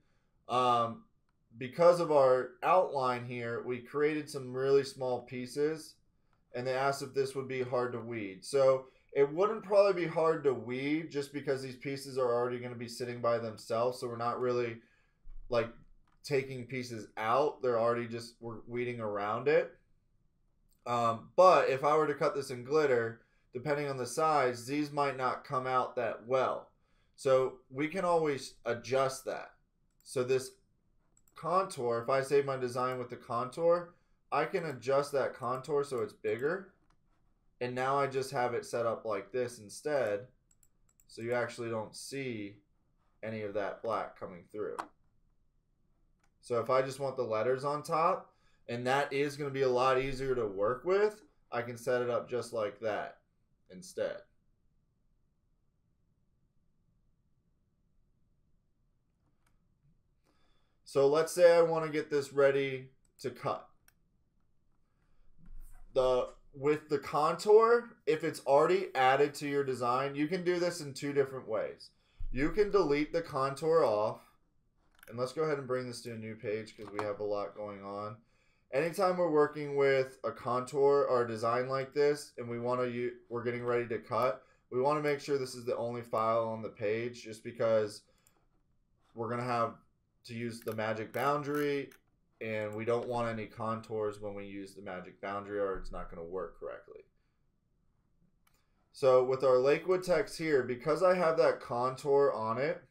Speaker 1: because of our outline here, we created some really small pieces, and they asked if this would be hard to weed. So it wouldn't probably be hard to weed just because these pieces are already going to be sitting by themselves, so we're not really like taking pieces out. They're already just, we're weeding around it. But if I were to cut this in glitter, depending on the size, these might not come out that well. So we can always adjust that. So this contour, if I save my design with the contour, I can adjust that contour so it's bigger. And now I just have it set up like this instead. So you actually don't see any of that black coming through. So if I just want the letters on top, and that is going to be a lot easier to work with, I can set it up just like that instead. So let's say I want to get this ready to cut. With the contour, if it's already added to your design, you can do this in two different ways. You can delete the contour off, and let's go ahead and bring this to a new page because we have a lot going on. Anytime we're working with a contour or a design like this, and we're getting ready to cut, we want to make sure this is the only file on the page, just because we're going to have to use the magic boundary, and we don't want any contours when we use the magic boundary, or it's not going to work correctly. So with our Lakewood text here, because I have that contour on it,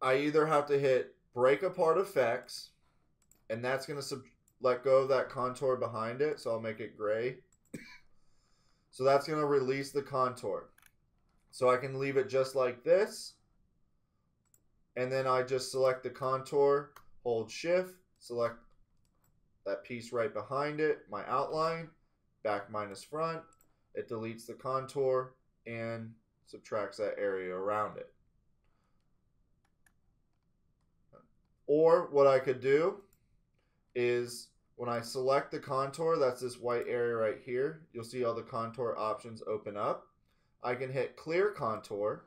Speaker 1: I either have to hit break apart effects, and that's going to let go of that contour behind it, so I'll make it gray. So that's going to release the contour. So I can leave it just like this, and then I just select the contour, hold shift, select that piece right behind it, my outline, back minus front. It deletes the contour and subtracts that area around it. Or what I could do is when I select the contour, that's this white area right here, you'll see all the contour options open up. I can hit clear contour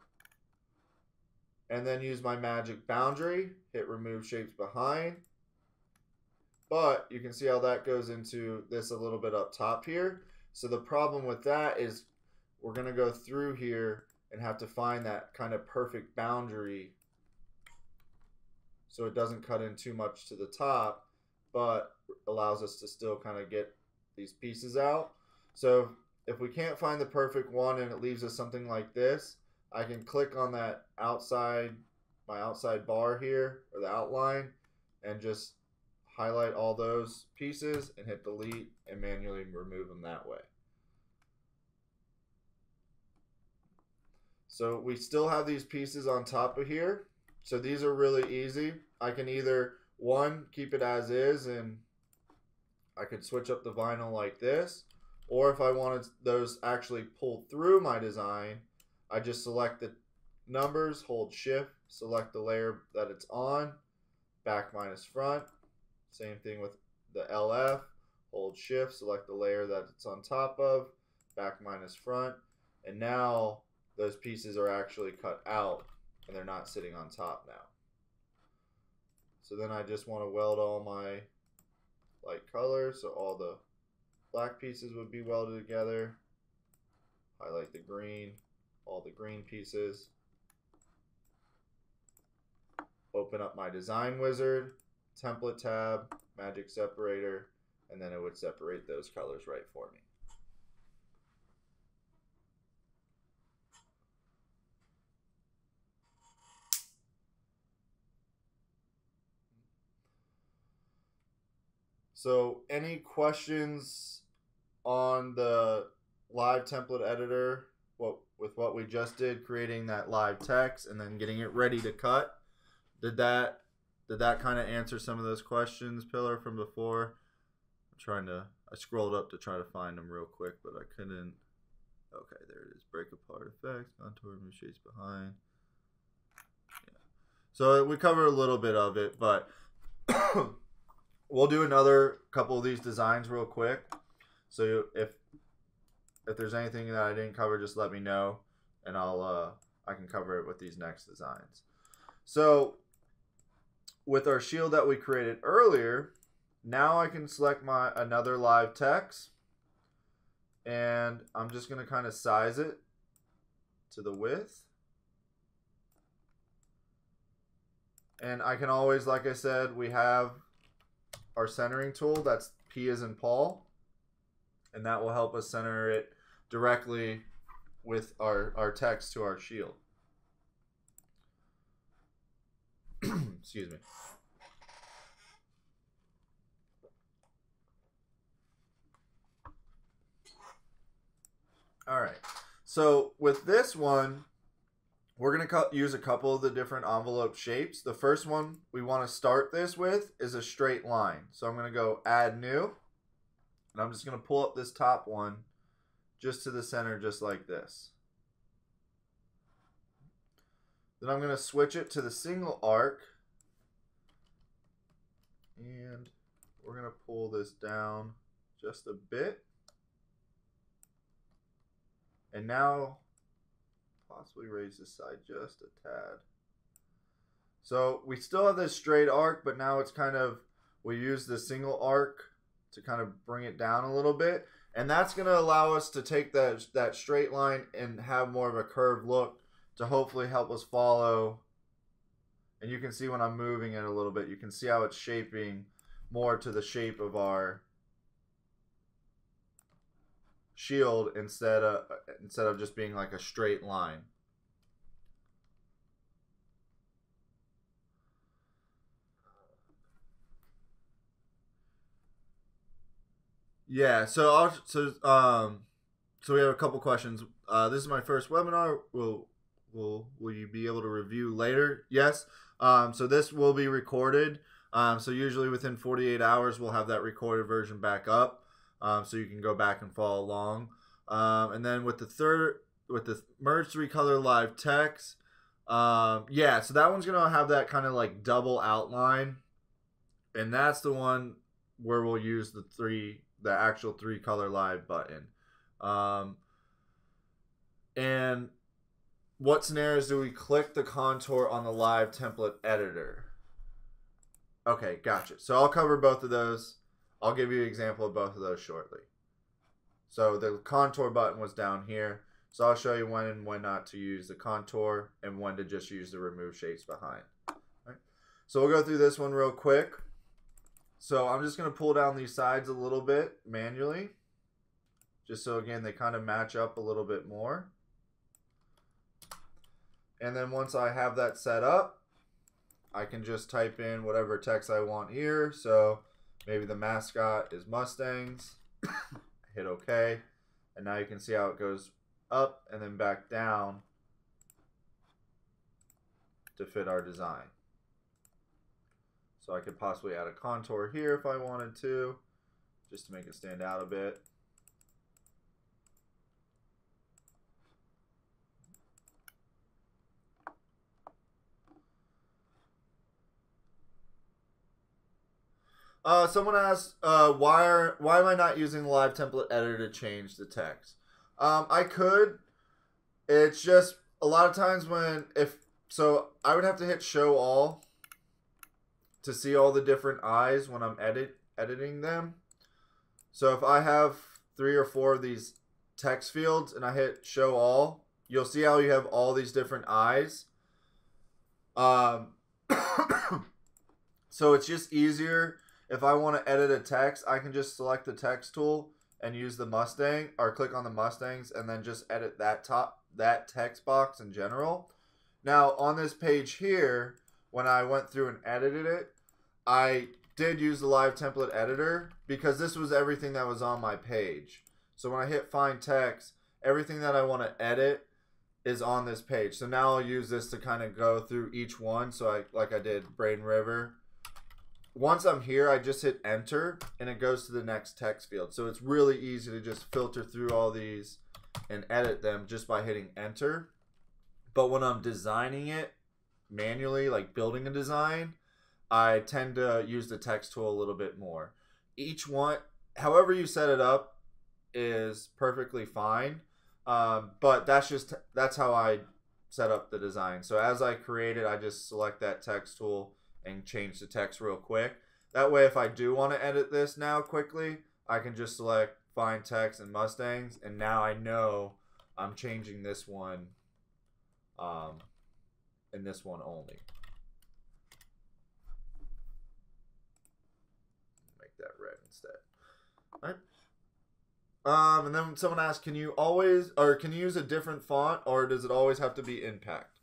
Speaker 1: and then use my magic boundary, hit remove shapes behind. But you can see how that goes into this a little bit up top here. So the problem with that is we're going to go through here and have to find that kind of perfect boundary so it doesn't cut in too much to the top, but allows us to still kind of get these pieces out. So if we can't find the perfect one and it leaves us something like this, I can click on that my outside bar here, or the outline, and just highlight all those pieces and hit delete and manually remove them that way. So we still have these pieces on top of here. So these are really easy. I can either, one, keep it as is, and I could switch up the vinyl like this, or if I wanted those actually pulled through my design, I just select the numbers, hold shift, select the layer that it's on, back minus front. Same thing with the LF. Hold shift, select the layer that it's on top of, back minus front. And now those pieces are actually cut out and they're not sitting on top now. So then I just want to weld all my light colors, so all the black pieces would be welded together. Highlight the green, all the green pieces. Open up my design wizard, template tab, magic separator, and then it would separate those colors right for me. So any questions on the live template editor with what we just did, creating that live text and then getting it ready to cut? Did that kind of answer some of those questions, Pillar, from before? I scrolled up to try to find them real quick, but I couldn't. Okay, there it is. Break apart effects, contour, move shades behind. Yeah. So we covered a little bit of it, but we'll do another couple of these designs real quick. So if there's anything that I didn't cover, just let me know, and I can cover it with these next designs. So with our shield that we created earlier, now I can select another live text, and I'm just going to kind of size it to the width. And I can always, like I said, we have our centering tool, that's P as in Paul, and that will help us center it directly with our text to our shield. Excuse me. All right, so with this one, we're going to use a couple of the different envelope shapes. The first one we want to start this with is a straight line. So I'm going to go add new, and I'm just going to pull up this top one just to the center, just like this. Then I'm going to switch it to the single arc, and we're going to pull this down just a bit. And now possibly raise this side just a tad. So we still have this straight arc, but now it's kind of, we use the single arc to kind of bring it down a little bit. And that's going to allow us to take that straight line and have more of a curved look to hopefully help us follow. And you can see when I'm moving it a little bit, you can see how it's shaping more to the shape of our shield instead of just being like a straight line. Yeah, so we have a couple questions. This is my first webinar. Will you be able to review later? Yes. So this will be recorded. So usually within 48 hours we'll have that recorded version back up. So you can go back and follow along. And then with the merge 3-color live text, yeah, so that one's gonna have that kind of like double outline, and that's the one where we'll use the actual 3-color live button. And what scenarios do we click the contour on the live template editor? Okay, gotcha. So I'll cover both of those. I'll give you an example of both of those shortly. So the contour button was down here. So I'll show you when and when not to use the contour and when to just use the remove shapes behind. All right. So we'll go through this one real quick. So I'm just going to pull down these sides a little bit manually, just so again they kind of match up a little bit more. And then once I have that set up, I can just type in whatever text I want here. So maybe the mascot is Mustangs. Hit OK. And now you can see how it goes up and then back down to fit our design. So I could possibly add a contour here if I wanted to, just to make it stand out a bit. Someone asked, why am I not using the live template editor to change the text? I could. It's just a lot of times so I would have to hit show all to see all the different eyes when I'm editing them. So if I have 3 or 4 of these text fields and I hit show all, you'll see how you have all these different eyes. So it's just easier if I want to edit a text, I can just select the text tool and use the Mustang, or click on the Mustangs and then just edit that text box in general. Now on this page here, when I went through and edited it, I did use the live template editor because this was everything that was on my page. So when I hit find text, everything that I want to edit is on this page. So now I'll use this to kind of go through each one. So like I did Braden River. Once I'm here, I just hit enter and it goes to the next text field. So it's really easy to just filter through all these and edit them just by hitting enter. But when I'm designing it manually, like building a design, I tend to use the text tool a little bit more. Each one, however you set it up, is perfectly fine. But that's how I set up the design. So as I create it, I just select that text tool and change the text real quick. That way, if I do want to edit this now quickly, I can just select find text and Mustangs, and now I know I'm changing this one and this one only. Make that red instead. All right. And then someone asked, can you use a different font, or does it always have to be Impact?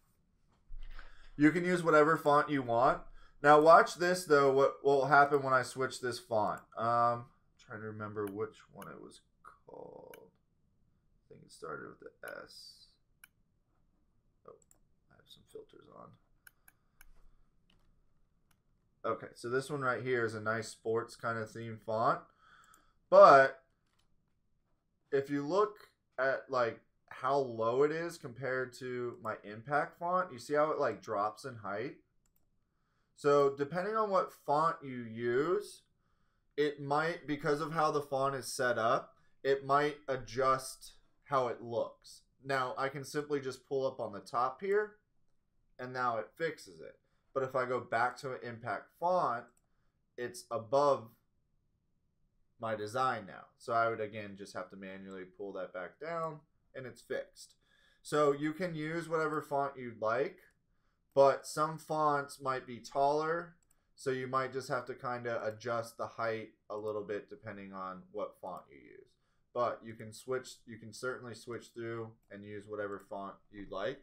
Speaker 1: You can use whatever font you want. Now watch this though, what will happen when I switch this font. Trying to remember which one it was called. I think it started with the S. Oh, I have some filters on. Okay, so this one right here is a nice sports kind of theme font. But if you look at like how low it is compared to my Impact font, you see how it like drops in height? So depending on what font you use, it might, because of how the font is set up, it might adjust how it looks. Now I can simply just pull up on the top here and now it fixes it. But if I go back to an Impact font, it's above my design now. So I would again just have to manually pull that back down and it's fixed. So you can use whatever font you'd like. But some fonts might be taller, so you might just have to kind of adjust the height a little bit depending on what font you use. But you can certainly switch through and use whatever font you'd like.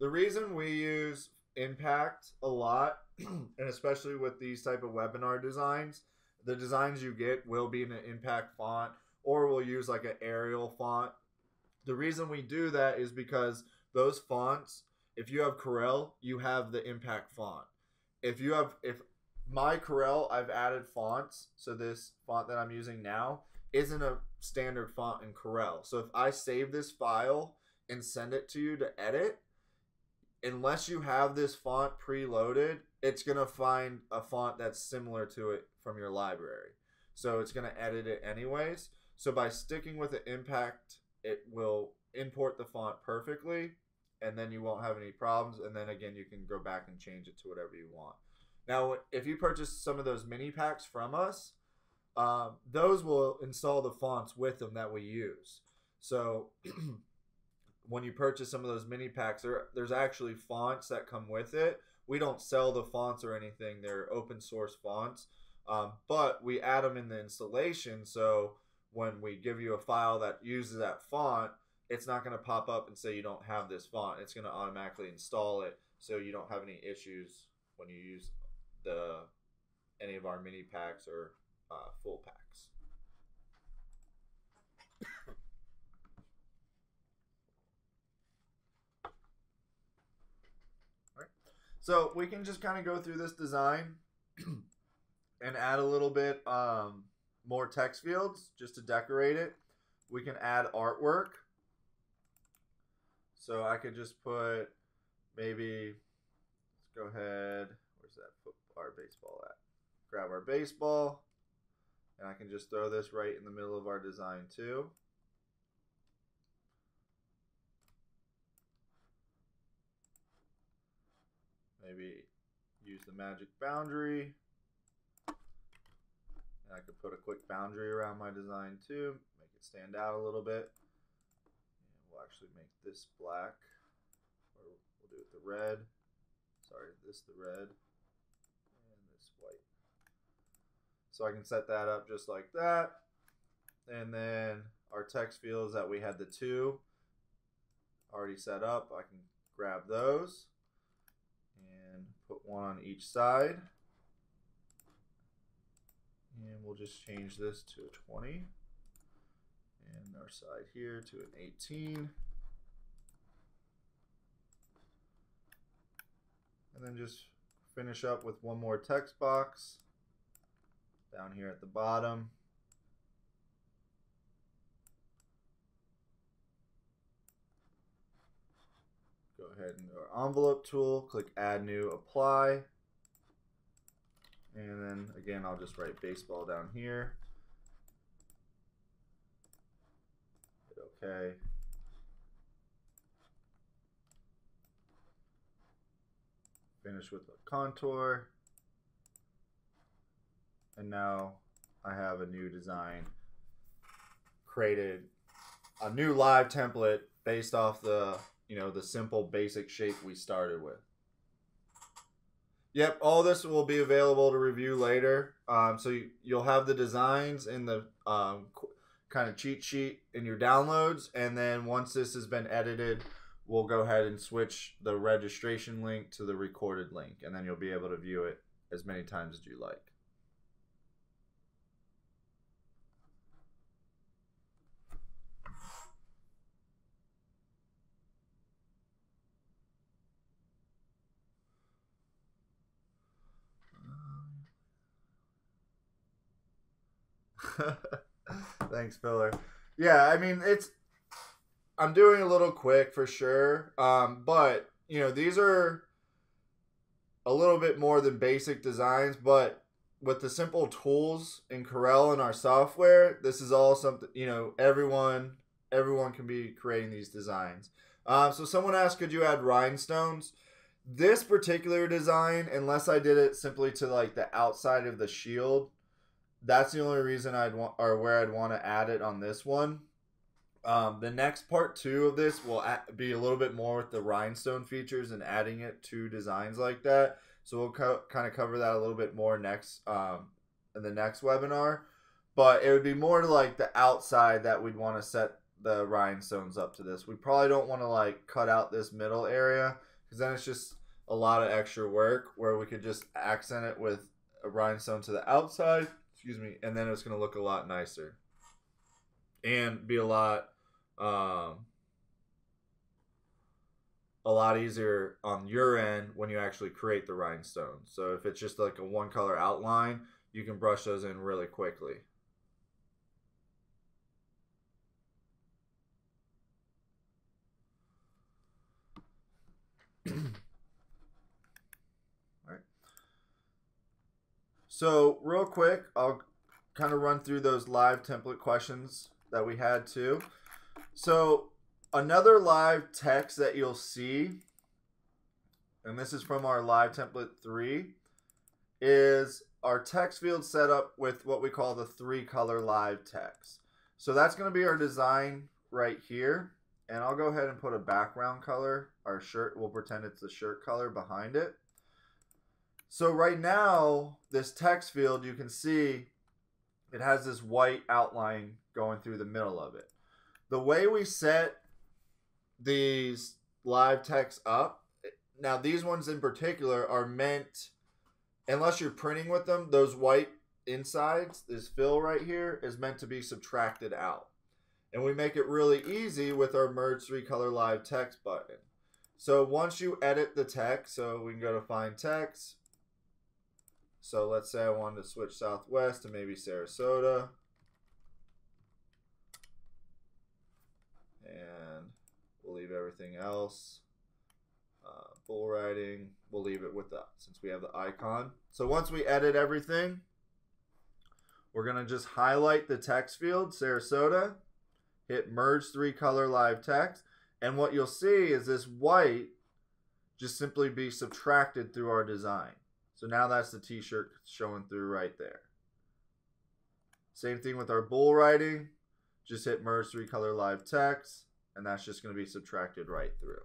Speaker 1: The reason we use Impact a lot, and especially with these type of webinar designs, the designs you get will be in an Impact font, or we'll use like an Arial font. The reason we do that is because those fonts, if you have Corel, you have the Impact font. If my Corel, I've added fonts, so this font that I'm using now isn't a standard font in Corel. So if I save this file and send it to you to edit, unless you have this font preloaded, it's going to find a font that's similar to it from your library. So it's going to edit it anyways. So by sticking with the Impact, it will import the font perfectly, and then you won't have any problems, and then again you can go back and change it to whatever you want. Now if you purchase some of those mini packs from us, those will install the fonts with them that we use. So when you purchase some of those mini packs, there's actually fonts that come with it. We don't sell the fonts or anything, they're open source fonts, but we add them in the installation, so when we give you a file that uses that font, it's not going to pop up and say you don't have this font. It's going to automatically install it, so you don't have any issues when you use any of our mini packs or full packs. All right. So we can just kind of go through this design and add a little bit more text fields just to decorate it. We can add artwork. So I could just put maybe, let's go ahead, where's that our baseball at? Grab our baseball, And I can just throw this right in the middle of our design too. Maybe use the magic boundary. And I could put a quick boundary around my design too, make it stand out a little bit. And we'll actually make this black, or we'll do it the red. Sorry, this the red, and this white. So I can set that up just like that. And then our text fields that we had the two already set up, I can grab those and put one on each side. And we'll just change this to a 20. And our side here to an 18. And then just finish up with one more text box down here at the bottom. Go ahead and go our envelope tool, click add new, apply. And then again, I'll just write baseball down here. Hit OK. Finish with a contour. And now I have a new design created, a new live template based off the, the simple basic shape we started with. Yep, all this will be available to review later. So you'll have the designs in the kind of cheat sheet in your downloads. And then once this has been edited, we'll go ahead and switch the registration link to the recorded link. And then you'll be able to view it as many times as you like. Thanks, Filler. Yeah, I mean, I'm doing a little quick for sure. But, these are a little bit more than basic designs, but with the simple tools in Corel and our software, this is all something, everyone can be creating these designs. So someone asked, could you add rhinestones? This particular design, unless I did it simply to like the outside of the shield, that's the only reason I'd want, or where I'd want to add it on this one. The next part 2 of this will be a little bit more with the rhinestone features and adding it to designs like that. So we'll kind of cover that a little bit more next in the next webinar. But it would be more to like the outside that we'd want to set the rhinestones up to this. We probably don't want to like cut out this middle area, because then it's just a lot of extra work, where we could just accent it with a rhinestone to the outside. Excuse me, and then it's going to look a lot nicer and be a lot easier on your end when you actually create the rhinestones. So if it's just like a one color outline, you can brush those in really quickly. All right. So real quick, I'll kind of run through those live template questions that we had too. So another live text that you'll see, and this is from our live template 3, is our text field set up with what we call the 3-color live text. So that's going to be our design right here. And I'll go ahead and put a background color. Our shirt, we'll pretend it's the shirt color behind it. So right now, this text field, you can see it has this white outline going through the middle of it. The way we set these live text up, now these ones in particular are meant, unless you're printing with them, those white insides, this fill right here, is meant to be subtracted out. And we make it really easy with our merge 3-color live text button. So once you edit the text, so we can go to find text. So let's say I wanted to switch Southwest to maybe Sarasota. And we'll leave everything else. Bull riding, we'll leave it with that since we have the icon. So once we edit everything, we're going to just highlight the text field, Sarasota, hit merge 3 color live text, and what you'll see is this white just simply be subtracted through our design. So now that's the t-shirt showing through right there. Same thing with our bull writing. Just hit merge 3 color live text, and that's just going to be subtracted right through.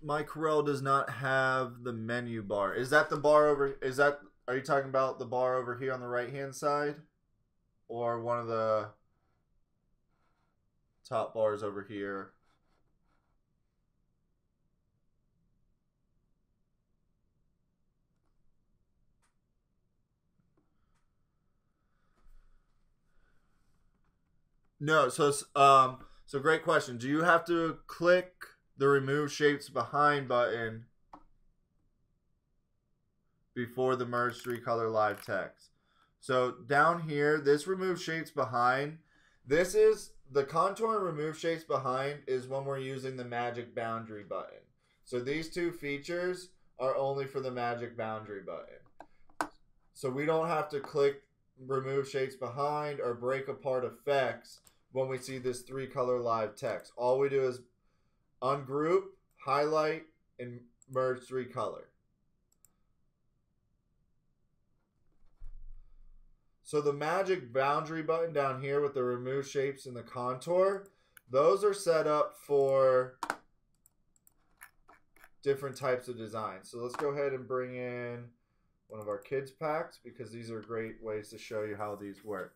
Speaker 1: My Corel does not have the menu bar. Is that the bar over? Are you talking about the bar over here on the right hand side, or one of the top bars over here? No. So great question. Do you have to click the remove shapes behind button before the merge 3 color live text? So down here, this remove shapes behind, this is the contour and remove shapes behind is when we're using the magic boundary button. So these two features are only for the magic boundary button. So we don't have to click remove shapes behind or break apart effects when we see this 3 color live text. All we do is ungroup, highlight, and merge 3 color. So the magic boundary button down here with the remove shapes and the contour, those are set up for different types of designs. So let's go ahead and bring in one of our kids packs because these are great ways to show you how these work.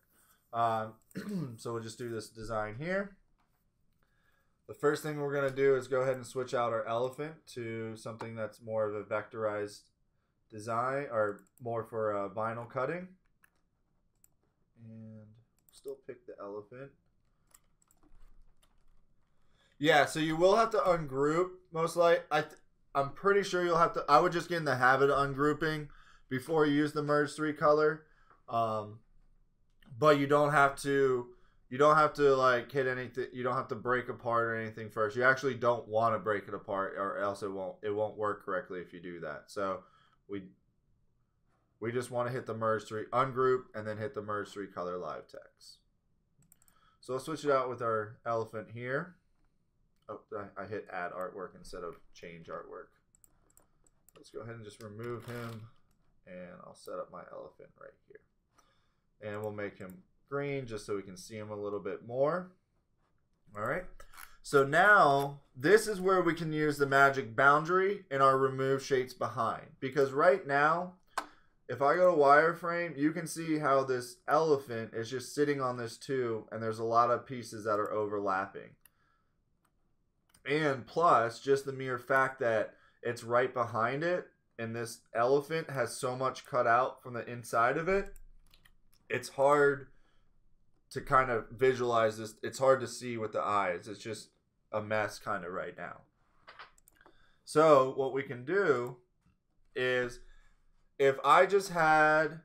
Speaker 1: So we'll just do this design here. The first thing we're going to do is go ahead and switch out our elephant to something that's more of a vectorized design or more for vinyl cutting. And still pick the elephant. Yeah, so you will have to ungroup most likely. I'm pretty sure you'll have to. I would just get in the habit of ungrouping before you use the merge 3 color. But you don't have to. You don't have to like hit anything. You don't have to break apart or anything first. You actually don't want to break it apart, or else it won't work correctly if you do that. So we just want to hit the merge 3, ungroup, and then hit the merge 3 color live text. So let's switch it out with our elephant here. Oh, I hit add artwork instead of change artwork. Let's go ahead and just remove him, and I'll set up my elephant right here. And we'll make him green just so we can see him a little bit more. All right. So now this is where we can use the magic boundary in our remove shapes behind. Because right now, if I go to wireframe, you can see how this elephant is just sitting on this tube, and there's a lot of pieces that are overlapping. And plus, just the mere fact that it's right behind it, and this elephant has so much cut out from the inside of it, it's hard to kind of visualize this. It's hard to see with the eyes. It's just a mess kind of right now. So what we can do is, if I just had,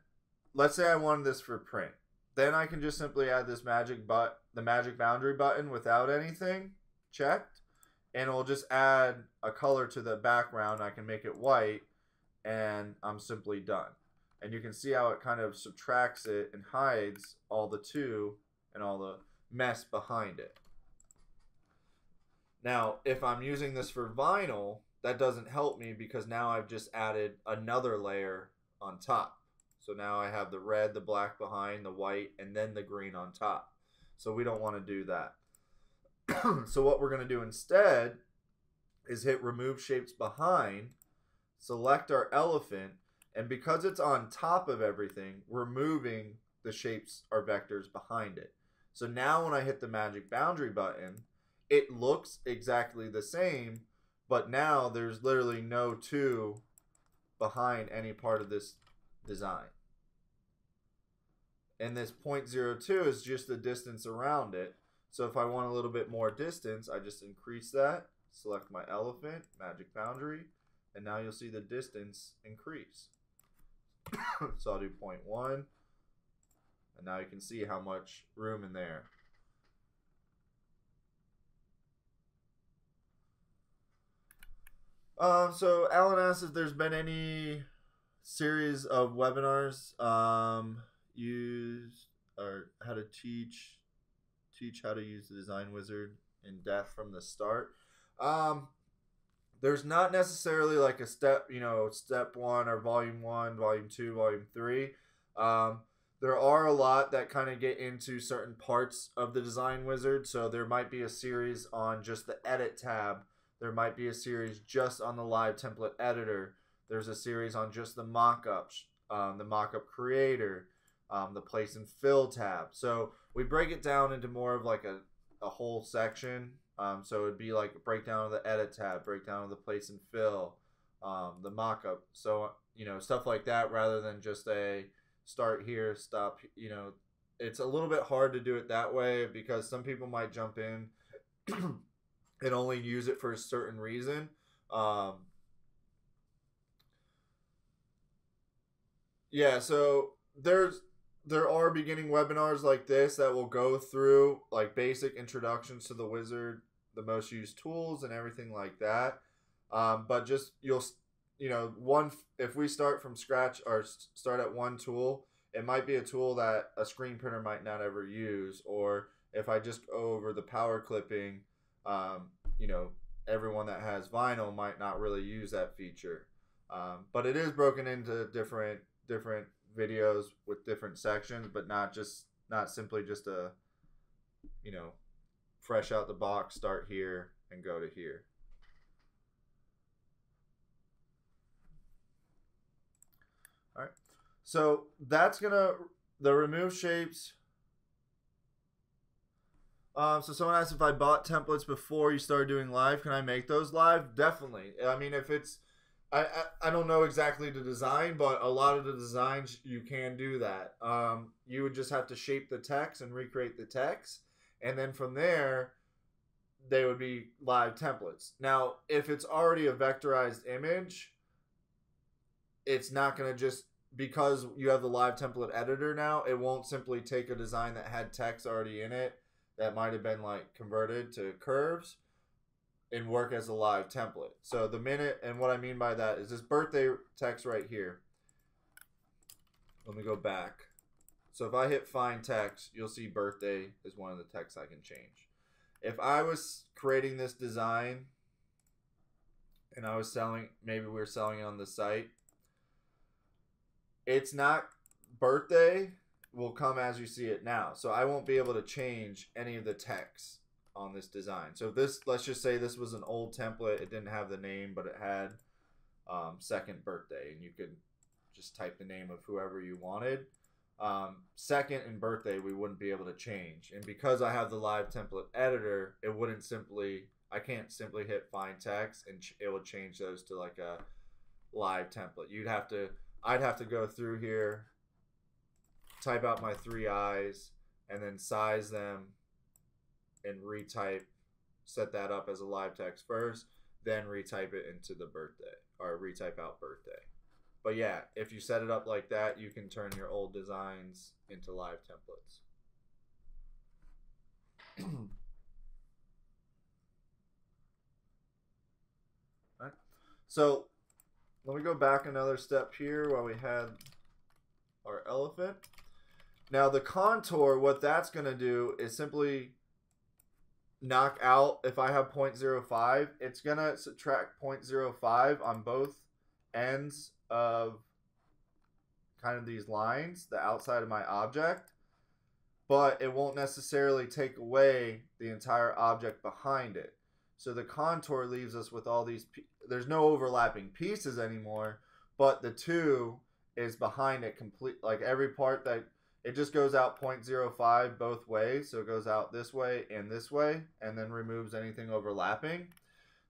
Speaker 1: let's say I wanted this for print, then I can just simply add this the magic boundary button without anything checked, and it'll just add a color to the background. I can make it white, and I'm simply done. And you can see how it kind of subtracts it and hides all the two and all the mess behind it. Now, if I'm using this for vinyl, that doesn't help me because now I've just added another layer on top. So now I have the red, the black behind, the white, and then the green on top. So we don't want to do that. So what we're going to do instead is hit remove shapes behind, select our elephant, and because it's on top of everything, we're moving the shapes or vectors behind it. So now when I hit the magic boundary button, it looks exactly the same, but now there's literally no two behind any part of this design. And this 0.02 is just the distance around it. So if I want a little bit more distance, I just increase that, select my elephant, magic boundary, and now you'll see the distance increase. So I'll do 0.1, and now you can see how much room in there. So Alan asks if there's been any series of webinars used or how to teach how to use the design wizard in depth from the start. There's not necessarily like a step, step 1 or volume 1, volume 2, volume 3. There are a lot that kind of get into certain parts of the design wizard. So there might be a series on just the edit tab. There might be a series just on the live template editor. There's a series on just the mockups, the mockup creator, the place and fill tab. So we break it down into more of like a whole section. So it'd be like a breakdown of the edit tab, breakdown of the place and fill, the mockup. So, stuff like that rather than just a start here, stop. It's a little bit hard to do it that way because some people might jump in and only use it for a certain reason. Yeah, so there are beginning webinars like this that will go through like basic introductions to the wizard, the most used tools and everything like that. But just if we start from scratch or start at one tool, it might be a tool that a screen printer might not ever use. Or if I just go over the power clipping, everyone that has vinyl might not really use that feature. But it is broken into different videos with different sections, but not simply just a fresh out the box, start here and go to here. All right, so that's the remove shapes. So someone asked if I bought templates before you started doing live. Can I make those live? Definitely. I mean, if it's I don't know exactly the design, but a lot of the designs you can do that. You would just have to shape the text and recreate the text, and then from there, they would be live templates. Now, if it's already a vectorized image, it's not going to just, because you have the live template editor now, it won't simply take a design that had text already in it that might have been like converted to curves and work as a live template. So the minute, and what I mean by that is this birthday text right here. Let me go back. So if I hit find text, you'll see birthday is one of the texts I can change. If I was creating this design and I was selling, maybe we were selling it on the site, it's not birthday will come as you see it now. So I won't be able to change any of the text on this design. So this, let's just say this was an old template. It didn't have the name, but it had second birthday, and you could just type the name of whoever you wanted. Second and birthday we wouldn't be able to change, and because I have the live template editor, it wouldn't simply, I can't simply hit find text and it would change those to like a live template. I'd have to go through here, type out my 3 eyes, and then size them and retype, set that up as a live text first, then retype it into the birthday, or retype out birthday. But yeah, if you set it up like that, you can turn your old designs into live templates. Right. So let me go back another step here while we had our elephant. Now the contour, what that's going to do is simply knock out, if I have 0.05, it's going to subtract 0.05 on both ends of kind of these lines, the outside of my object, but it won't necessarily take away the entire object behind it. So the contour leaves us with all these, there's no overlapping pieces anymore, but the 2 is behind it complete, like every part that, it just goes out 0.05 both ways. So it goes out this way, and then removes anything overlapping.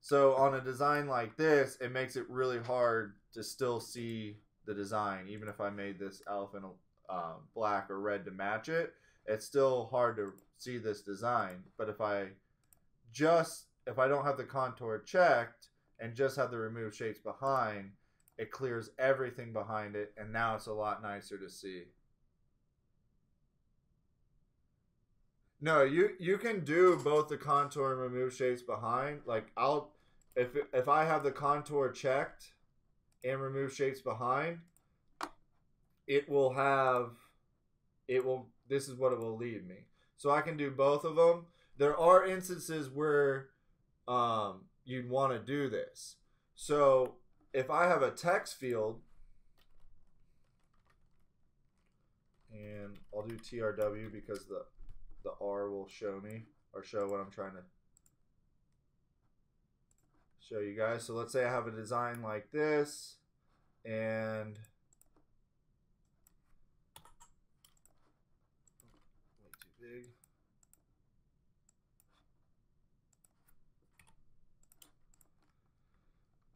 Speaker 1: So on a design like this, it makes it really hard to still see the design. Even if I made this elephant black or red to match it, it's still hard to see this design. But if I don't have the contour checked and just have the remove shapes behind, it clears everything behind it, and now it's a lot nicer to see. No, you can do both the contour and remove shapes behind. Like if I have the contour checked and remove shapes behind, this is what it will leave me. So I can do both of them. There are instances where you'd want to do this. So if I have a text field, and I'll do TRW because the R will show me, or show what I'm trying to show you guys. So let's say I have a design like this, and way too big.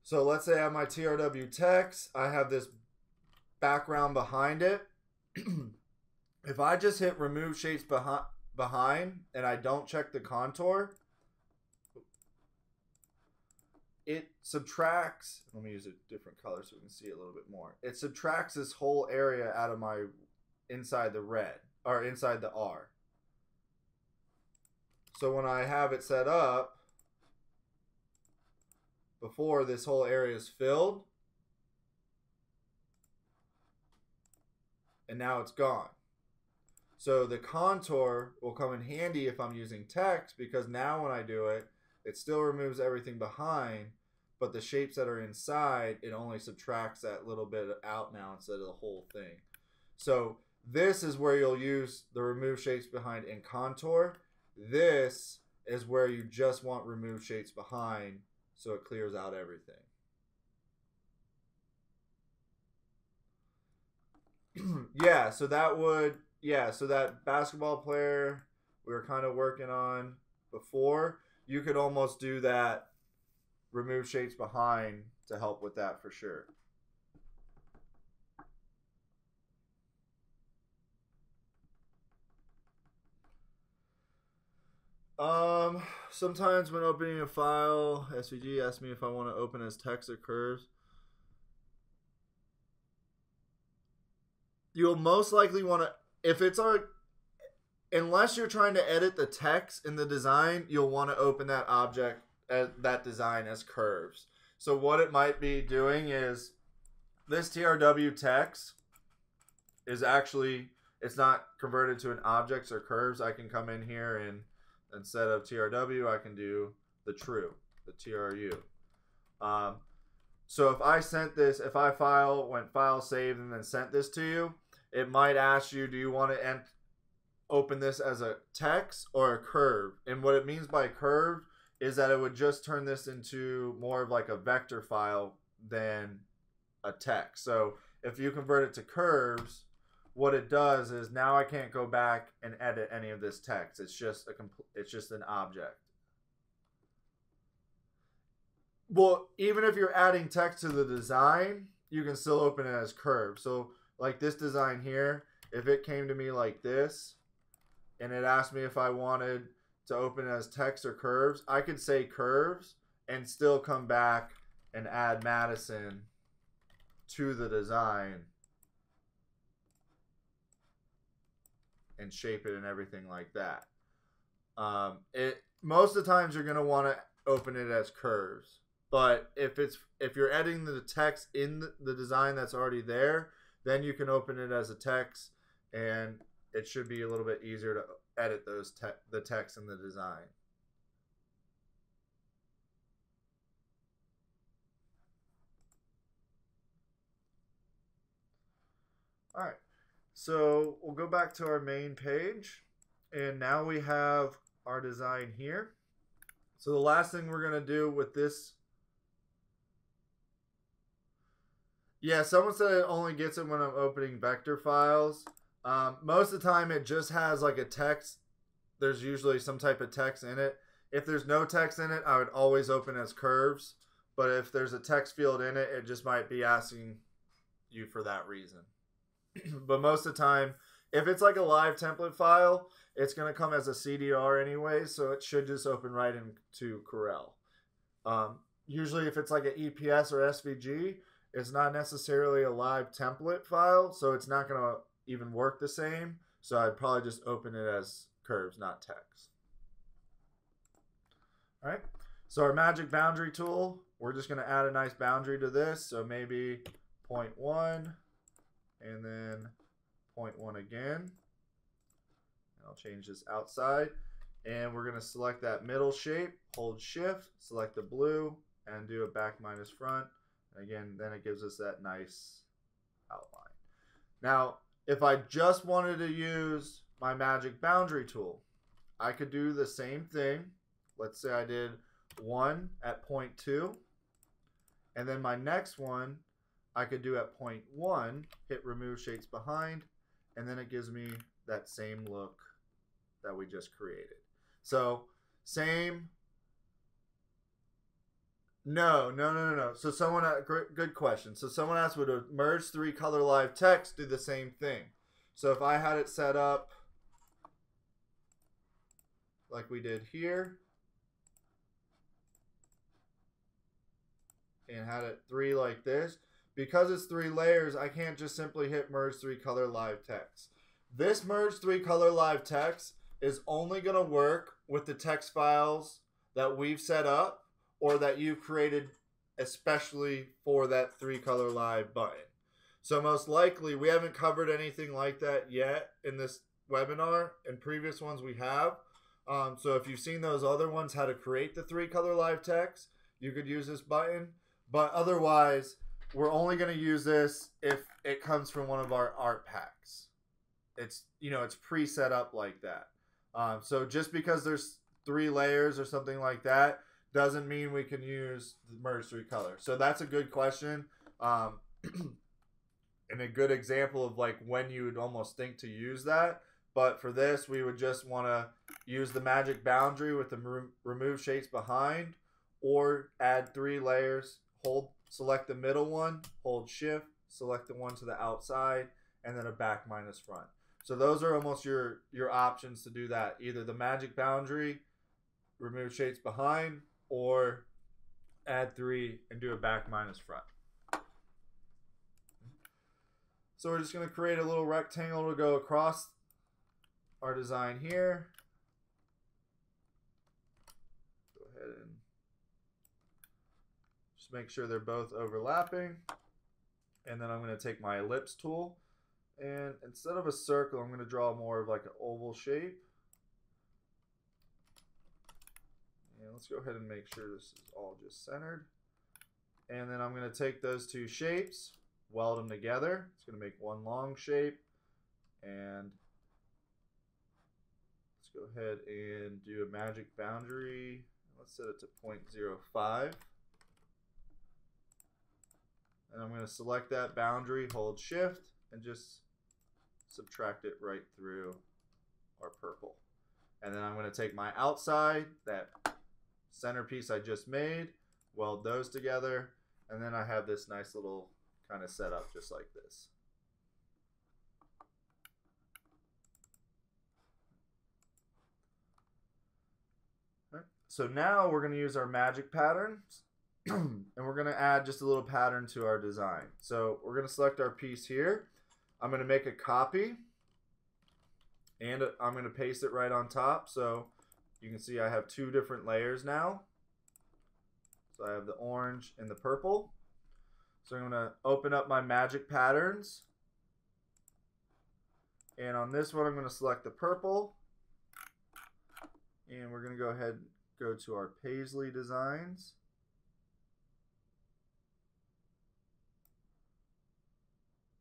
Speaker 1: So let's say I have my TRW text. I have this background behind it. If I just hit remove shapes behind and I don't check the contour, it subtracts. Let me use a different color so we can see it a little bit more. It subtracts this whole area out of my inside the red, or inside the R. So when I have it set up, before this whole area is filled, and now it's gone. So the contour will come in handy if I'm using text, because now when I do it, it still removes everything behind, but the shapes that are inside, it only subtracts that little bit out now instead of the whole thing. So this is where you'll use the remove shapes behind in contour. This is where you just want remove shapes behind, so it clears out everything. Yeah, so that basketball player we were kind of working on before, you could almost do that remove shapes behind to help with that for sure. Sometimes when opening a file, SVG asks me if I want to open as text or curves. You'll most likely want to, if it's unless you're trying to edit the text in the design, you'll want to open that object, that design as curves. So what it might be doing is, this TRW text is actually, it's not converted to an objects or curves. I can come in here and instead of TRW, I can do the true, the TRU. So if I sent this, if I went file saved and then sent this to you, it might ask you, do you want to open this as a text or a curve? And what it means by curve is that it would just turn this into more of like a vector file than a text. So if you convert it to curves, what it does is now I can't go back and edit any of this text. It's just an object. Well, even if you're adding text to the design, you can still open it as curves. So like this design here, if it came to me like this and it asked me if I wanted to open it as text or curves, I could say curves and still come back and add Madison to the design and shape it and everything like that. Most of the times you're going to want to open it as curves. But if you're editing the text in the design that's already there, then you can open it as a text, and it should be a little bit easier to edit the text in the design. All right, so we'll go back to our main page, and now we have our design here. So the last thing we're going to do with this, yeah, someone said it only gets it when I'm opening vector files. Most of the time it just has like a text. There's usually some type of text in it. If there's no text in it, I would always open as curves. But if there's a text field in it, it just might be asking you for that reason. But most of the time, if it's like a live template file, it's going to come as a CDR anyway, so it should just open right into Corel. Usually if it's like an EPS or SVG, it's not necessarily a live template file, so it's not going to even work the same. So I'd probably just open it as curves, not text. All right. So our magic boundary tool, we're just going to add a nice boundary to this. So maybe 0.1 and then 0.1 again. I'll change this outside. And we're going to select that middle shape, hold shift, select the blue, and do a back minus front. And again, then it gives us that nice outline. Now, if I just wanted to use my magic boundary tool, I could do the same thing. Let's say I did one at 0.2, and then my next one I could do at 0.1, hit remove shapes behind, and then it gives me that same look that we just created. So same. No. So someone, good question. So someone asked, would a merge 3 color live text do the same thing? So if I had it set up like we did here, and had it 3 like this, because it's 3 layers, I can't just simply hit merge 3 color live text. This merge 3 color live text is only going to work with the text files that we've set up or that you've created especially for that 3 color live button. So most likely we haven't covered anything like that yet in this webinar. In previous ones we have. So if you've seen those other ones, how to create the 3 color live text, you could use this button. But otherwise, we're only going to use this if it comes from one of our art packs. It's, it's pre-set up like that. So just because there's 3 layers or something like that doesn't mean we can use the merge 3 color. So that's a good question. And a good example of like when you would almost think to use that. But for this, we would just want to use the magic boundary with the remove shapes behind, or add 3 layers, select the middle one, hold shift, select the one to the outside, and then a back minus front. So those are almost your options to do that. Either the magic boundary, remove shapes behind, or add 3 and do a back minus front. So we're just going to create a little rectangle to go across our design here. Go ahead and just make sure they're both overlapping. And then I'm going to take my ellipse tool, and instead of a circle, I'm going to draw more of like an oval shape. And let's go ahead and make sure this is all just centered. And then I'm going to take those 2 shapes, weld them together. It's going to make one long shape. And let's go ahead and do a magic boundary. Let's set it to 0.05. And I'm going to select that boundary, hold shift, and just subtract it right through our purple. And then I'm going to take my outside, that centerpiece I just made, weld those together, and then I have this nice little kind of setup just like this. Right. So now we're going to use our magic patterns. And we're going to add just a little pattern to our design. So we're going to select our piece here. I'm going to make a copy, and I'm going to paste it right on top. So you can see I have 2 different layers now. So I have the orange and the purple. So I'm going to open up my magic patterns. And on this one, I'm going to select the purple. And we're going to go ahead and go to our paisley designs.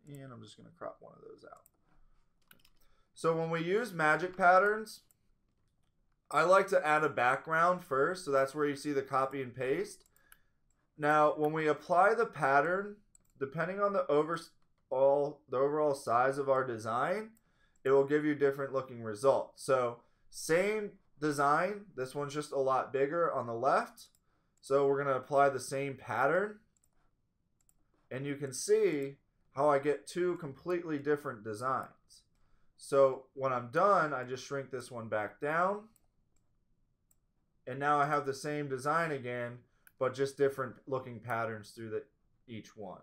Speaker 1: And I'm just going to crop one of those out. So when we use magic patterns, I like to add a background first. So that's where you see the copy and paste. Now, when we apply the pattern, depending on the overall size of our design, it will give you different looking results. So same design. This one's just a lot bigger on the left. So we're going to apply the same pattern. And you can see how I get 2 completely different designs. So when I'm done, I just shrink this one back down. And now I have the same design again, but just different looking patterns through each one.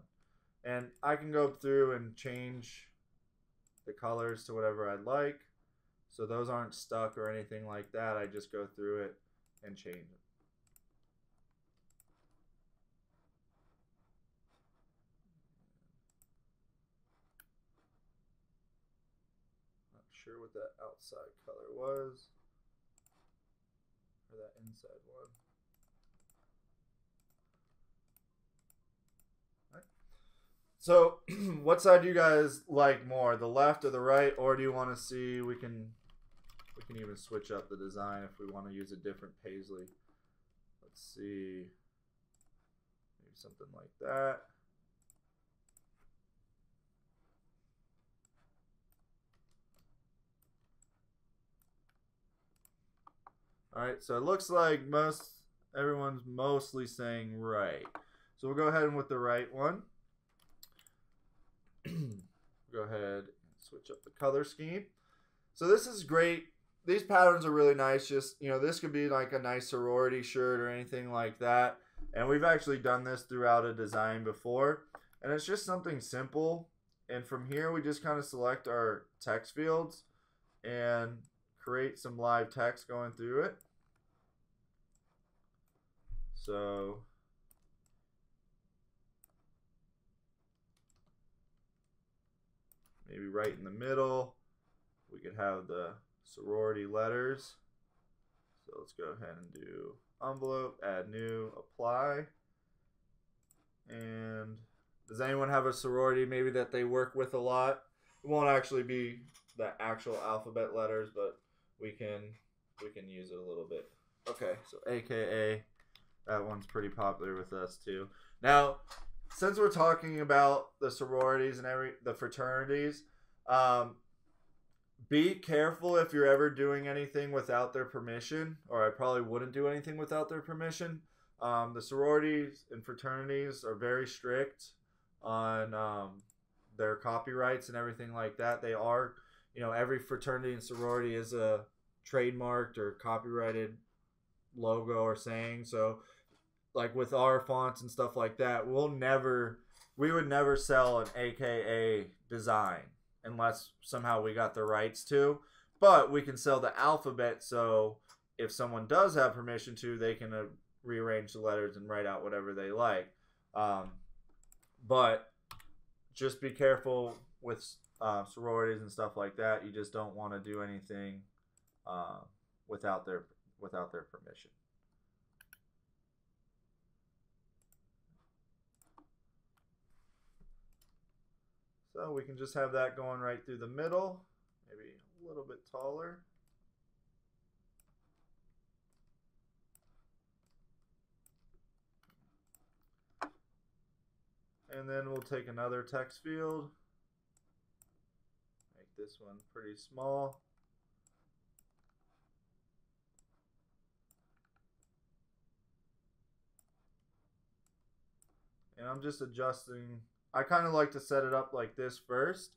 Speaker 1: And I can go through and change the colors to whatever I'd like. So those aren't stuck or anything like that. I just go through it and change it. sure what that outside color was. Or that inside one. All right. So, what side do you guys like more, the left or the right, or do you want to see? We can even switch up the design if we want to use a different paisley. Let's see, maybe something like that. All right, so it looks like everyone's mostly saying right. So we'll go ahead and with the right one. Go ahead and switch up the color scheme. So this is great. These patterns are really nice. Just, this could be like a nice sorority shirt or anything like that. And we've actually done this throughout a design before. And it's just something simple. And from here, we just kind of select our text fields and create some live text going through it. So maybe right in the middle, we could have the sorority letters. So let's go ahead and do envelope, add new, apply. And does anyone have a sorority maybe that they work with a lot? It won't actually be the actual alphabet letters, but we can use it a little bit. Okay, so AKA, that one's pretty popular with us too. Now, since we're talking about the sororities and the fraternities, be careful if you're ever doing anything without their permission, or I probably wouldn't do anything without their permission. The sororities and fraternities are very strict on their copyrights and everything like that. They are, every fraternity and sorority is a trademarked or copyrighted logo or saying. So, like with our fonts and stuff like that, we would never sell an AKA design unless somehow we got the rights to. But we can sell the alphabet, so if someone does have permission to, they can rearrange the letters and write out whatever they like. But just be careful with sororities and stuff like that. You just don't want to do anything without their permission. So we can just have that going right through the middle, maybe a little bit taller. And then we'll take another text field, make this one pretty small. And I'm just adjusting. I kind of like to set it up like this first.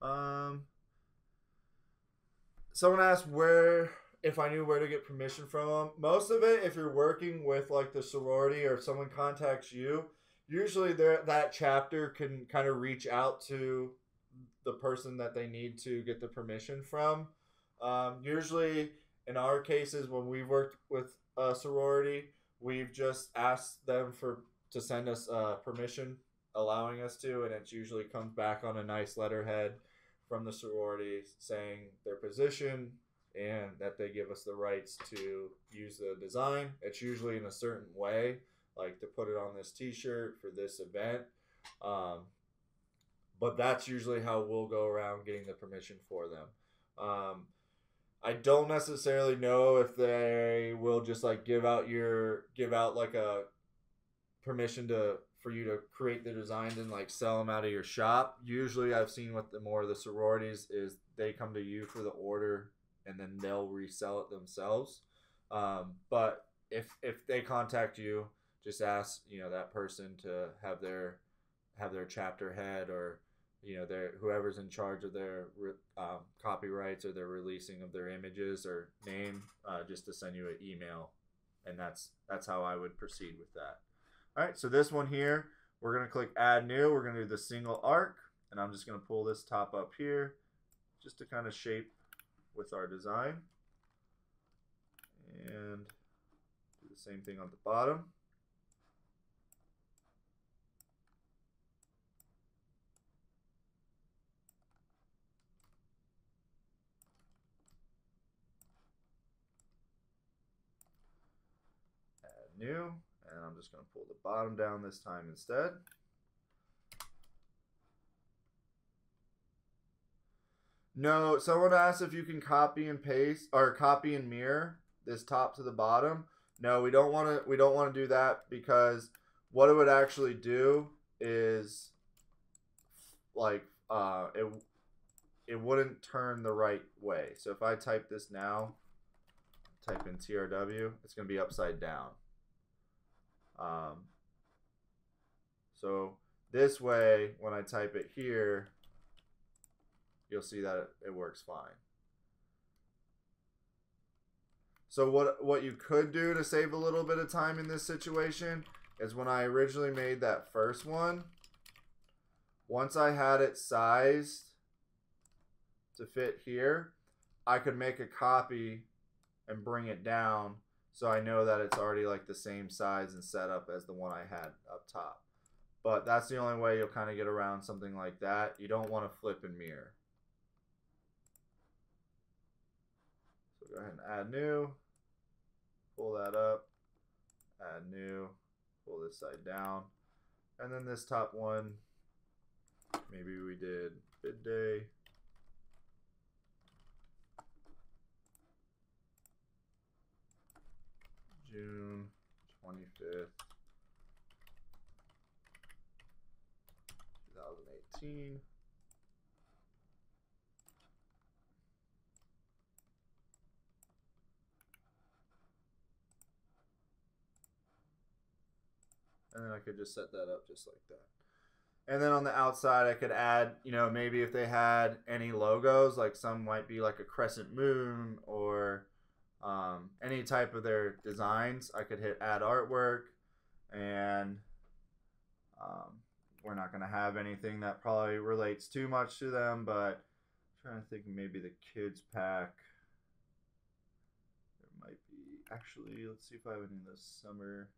Speaker 1: Someone asked if I knew where to get permission from them. Most of it, if you're working with like the sorority or if someone contacts you, usually that chapter can kind of reach out to the person that they need to get the permission from. Usually in our cases, when we've worked with a sorority, we've just asked them to send us permission, allowing us to, and it usually comes back on a nice letterhead from the sorority saying their position and that they give us the rights to use the design. It's usually in a certain way, like to put it on this t-shirt for this event. But that's usually how we'll go around getting the permission for them. I don't necessarily know if they will just like give out like a permission for you to create the designs and like sell them out of your shop. Usually I've seen with more of the sororities is they come to you for the order and then they'll resell it themselves. But if they contact you, just ask that person to have their chapter head or whoever's in charge of their copyrights or their releasing of their images or name, just to send you an email, and that's how I would proceed with that. All right, so this one here, we're going to click Add New. We're going to do the single arc, and I'm just going to pull this top up here just to kind of shape with our design. And do the same thing on the bottom. new, and I'm just going to pull the bottom down this time instead. No, someone asked if you can copy and paste or copy and mirror this top to the bottom. No, we don't want to do that, because what it would actually do is like it wouldn't turn the right way. So if I type this now, type in TRW, it's going to be upside down. So this way, when I type it here, you'll see that it works fine. So what you could do to save a little bit of time in this situation is, when I originally made that first one, once I had it sized to fit here, I could make a copy and bring it down, so I know that it's already like the same size and setup as the one I had up top. But that's the only way you'll kind of get around something like that. You don't want to flip and mirror. So go ahead and add new, pull that up, add new, pull this side down, and then this top one, maybe we did bid day. June 25th, 2018. And then I could just set that up just like that. And then on the outside, I could add, you know, maybe if they had any logos, like some might be like a crescent moon or any type of their designs, I could hit add artwork, and we're not going to have anything that probably relates too much to them, but I'm trying to think, maybe the kids pack. There might be, actually, let's see if I have any of those summer.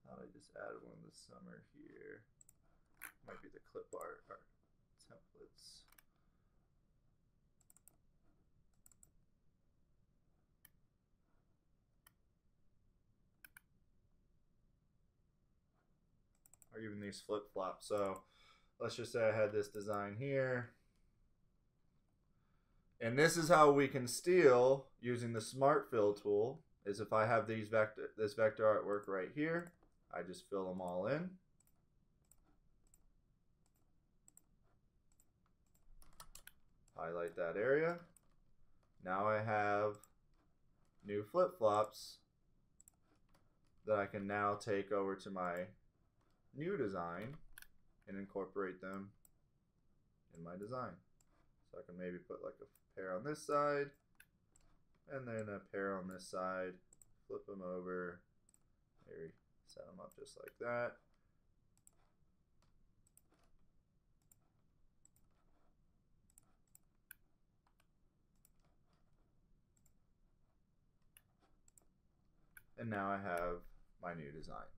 Speaker 1: Thought I just added one this summer here. Might be the clip art templates. Or even these flip-flops. So let's just say I had this design here. And this is how we can steal using the Smart Fill tool, is if I have this vector artwork right here, I just fill them all in. Highlight that area. Now I have new flip-flops that I can now take over to my new design and incorporate them in my design. So I can maybe put like a pair on this side and then a pair on this side, flip them over, maybe set them up just like that. And now I have my new design.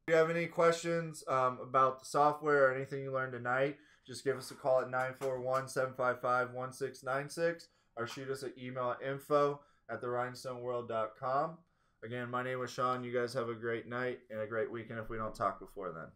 Speaker 1: If you have any questions about the software or anything you learned tonight, just give us a call at 941-755-1696 or shoot us an email at info@therhinestoneworld.com. Again, my name is Sean. You guys have a great night and a great weekend if we don't talk before then.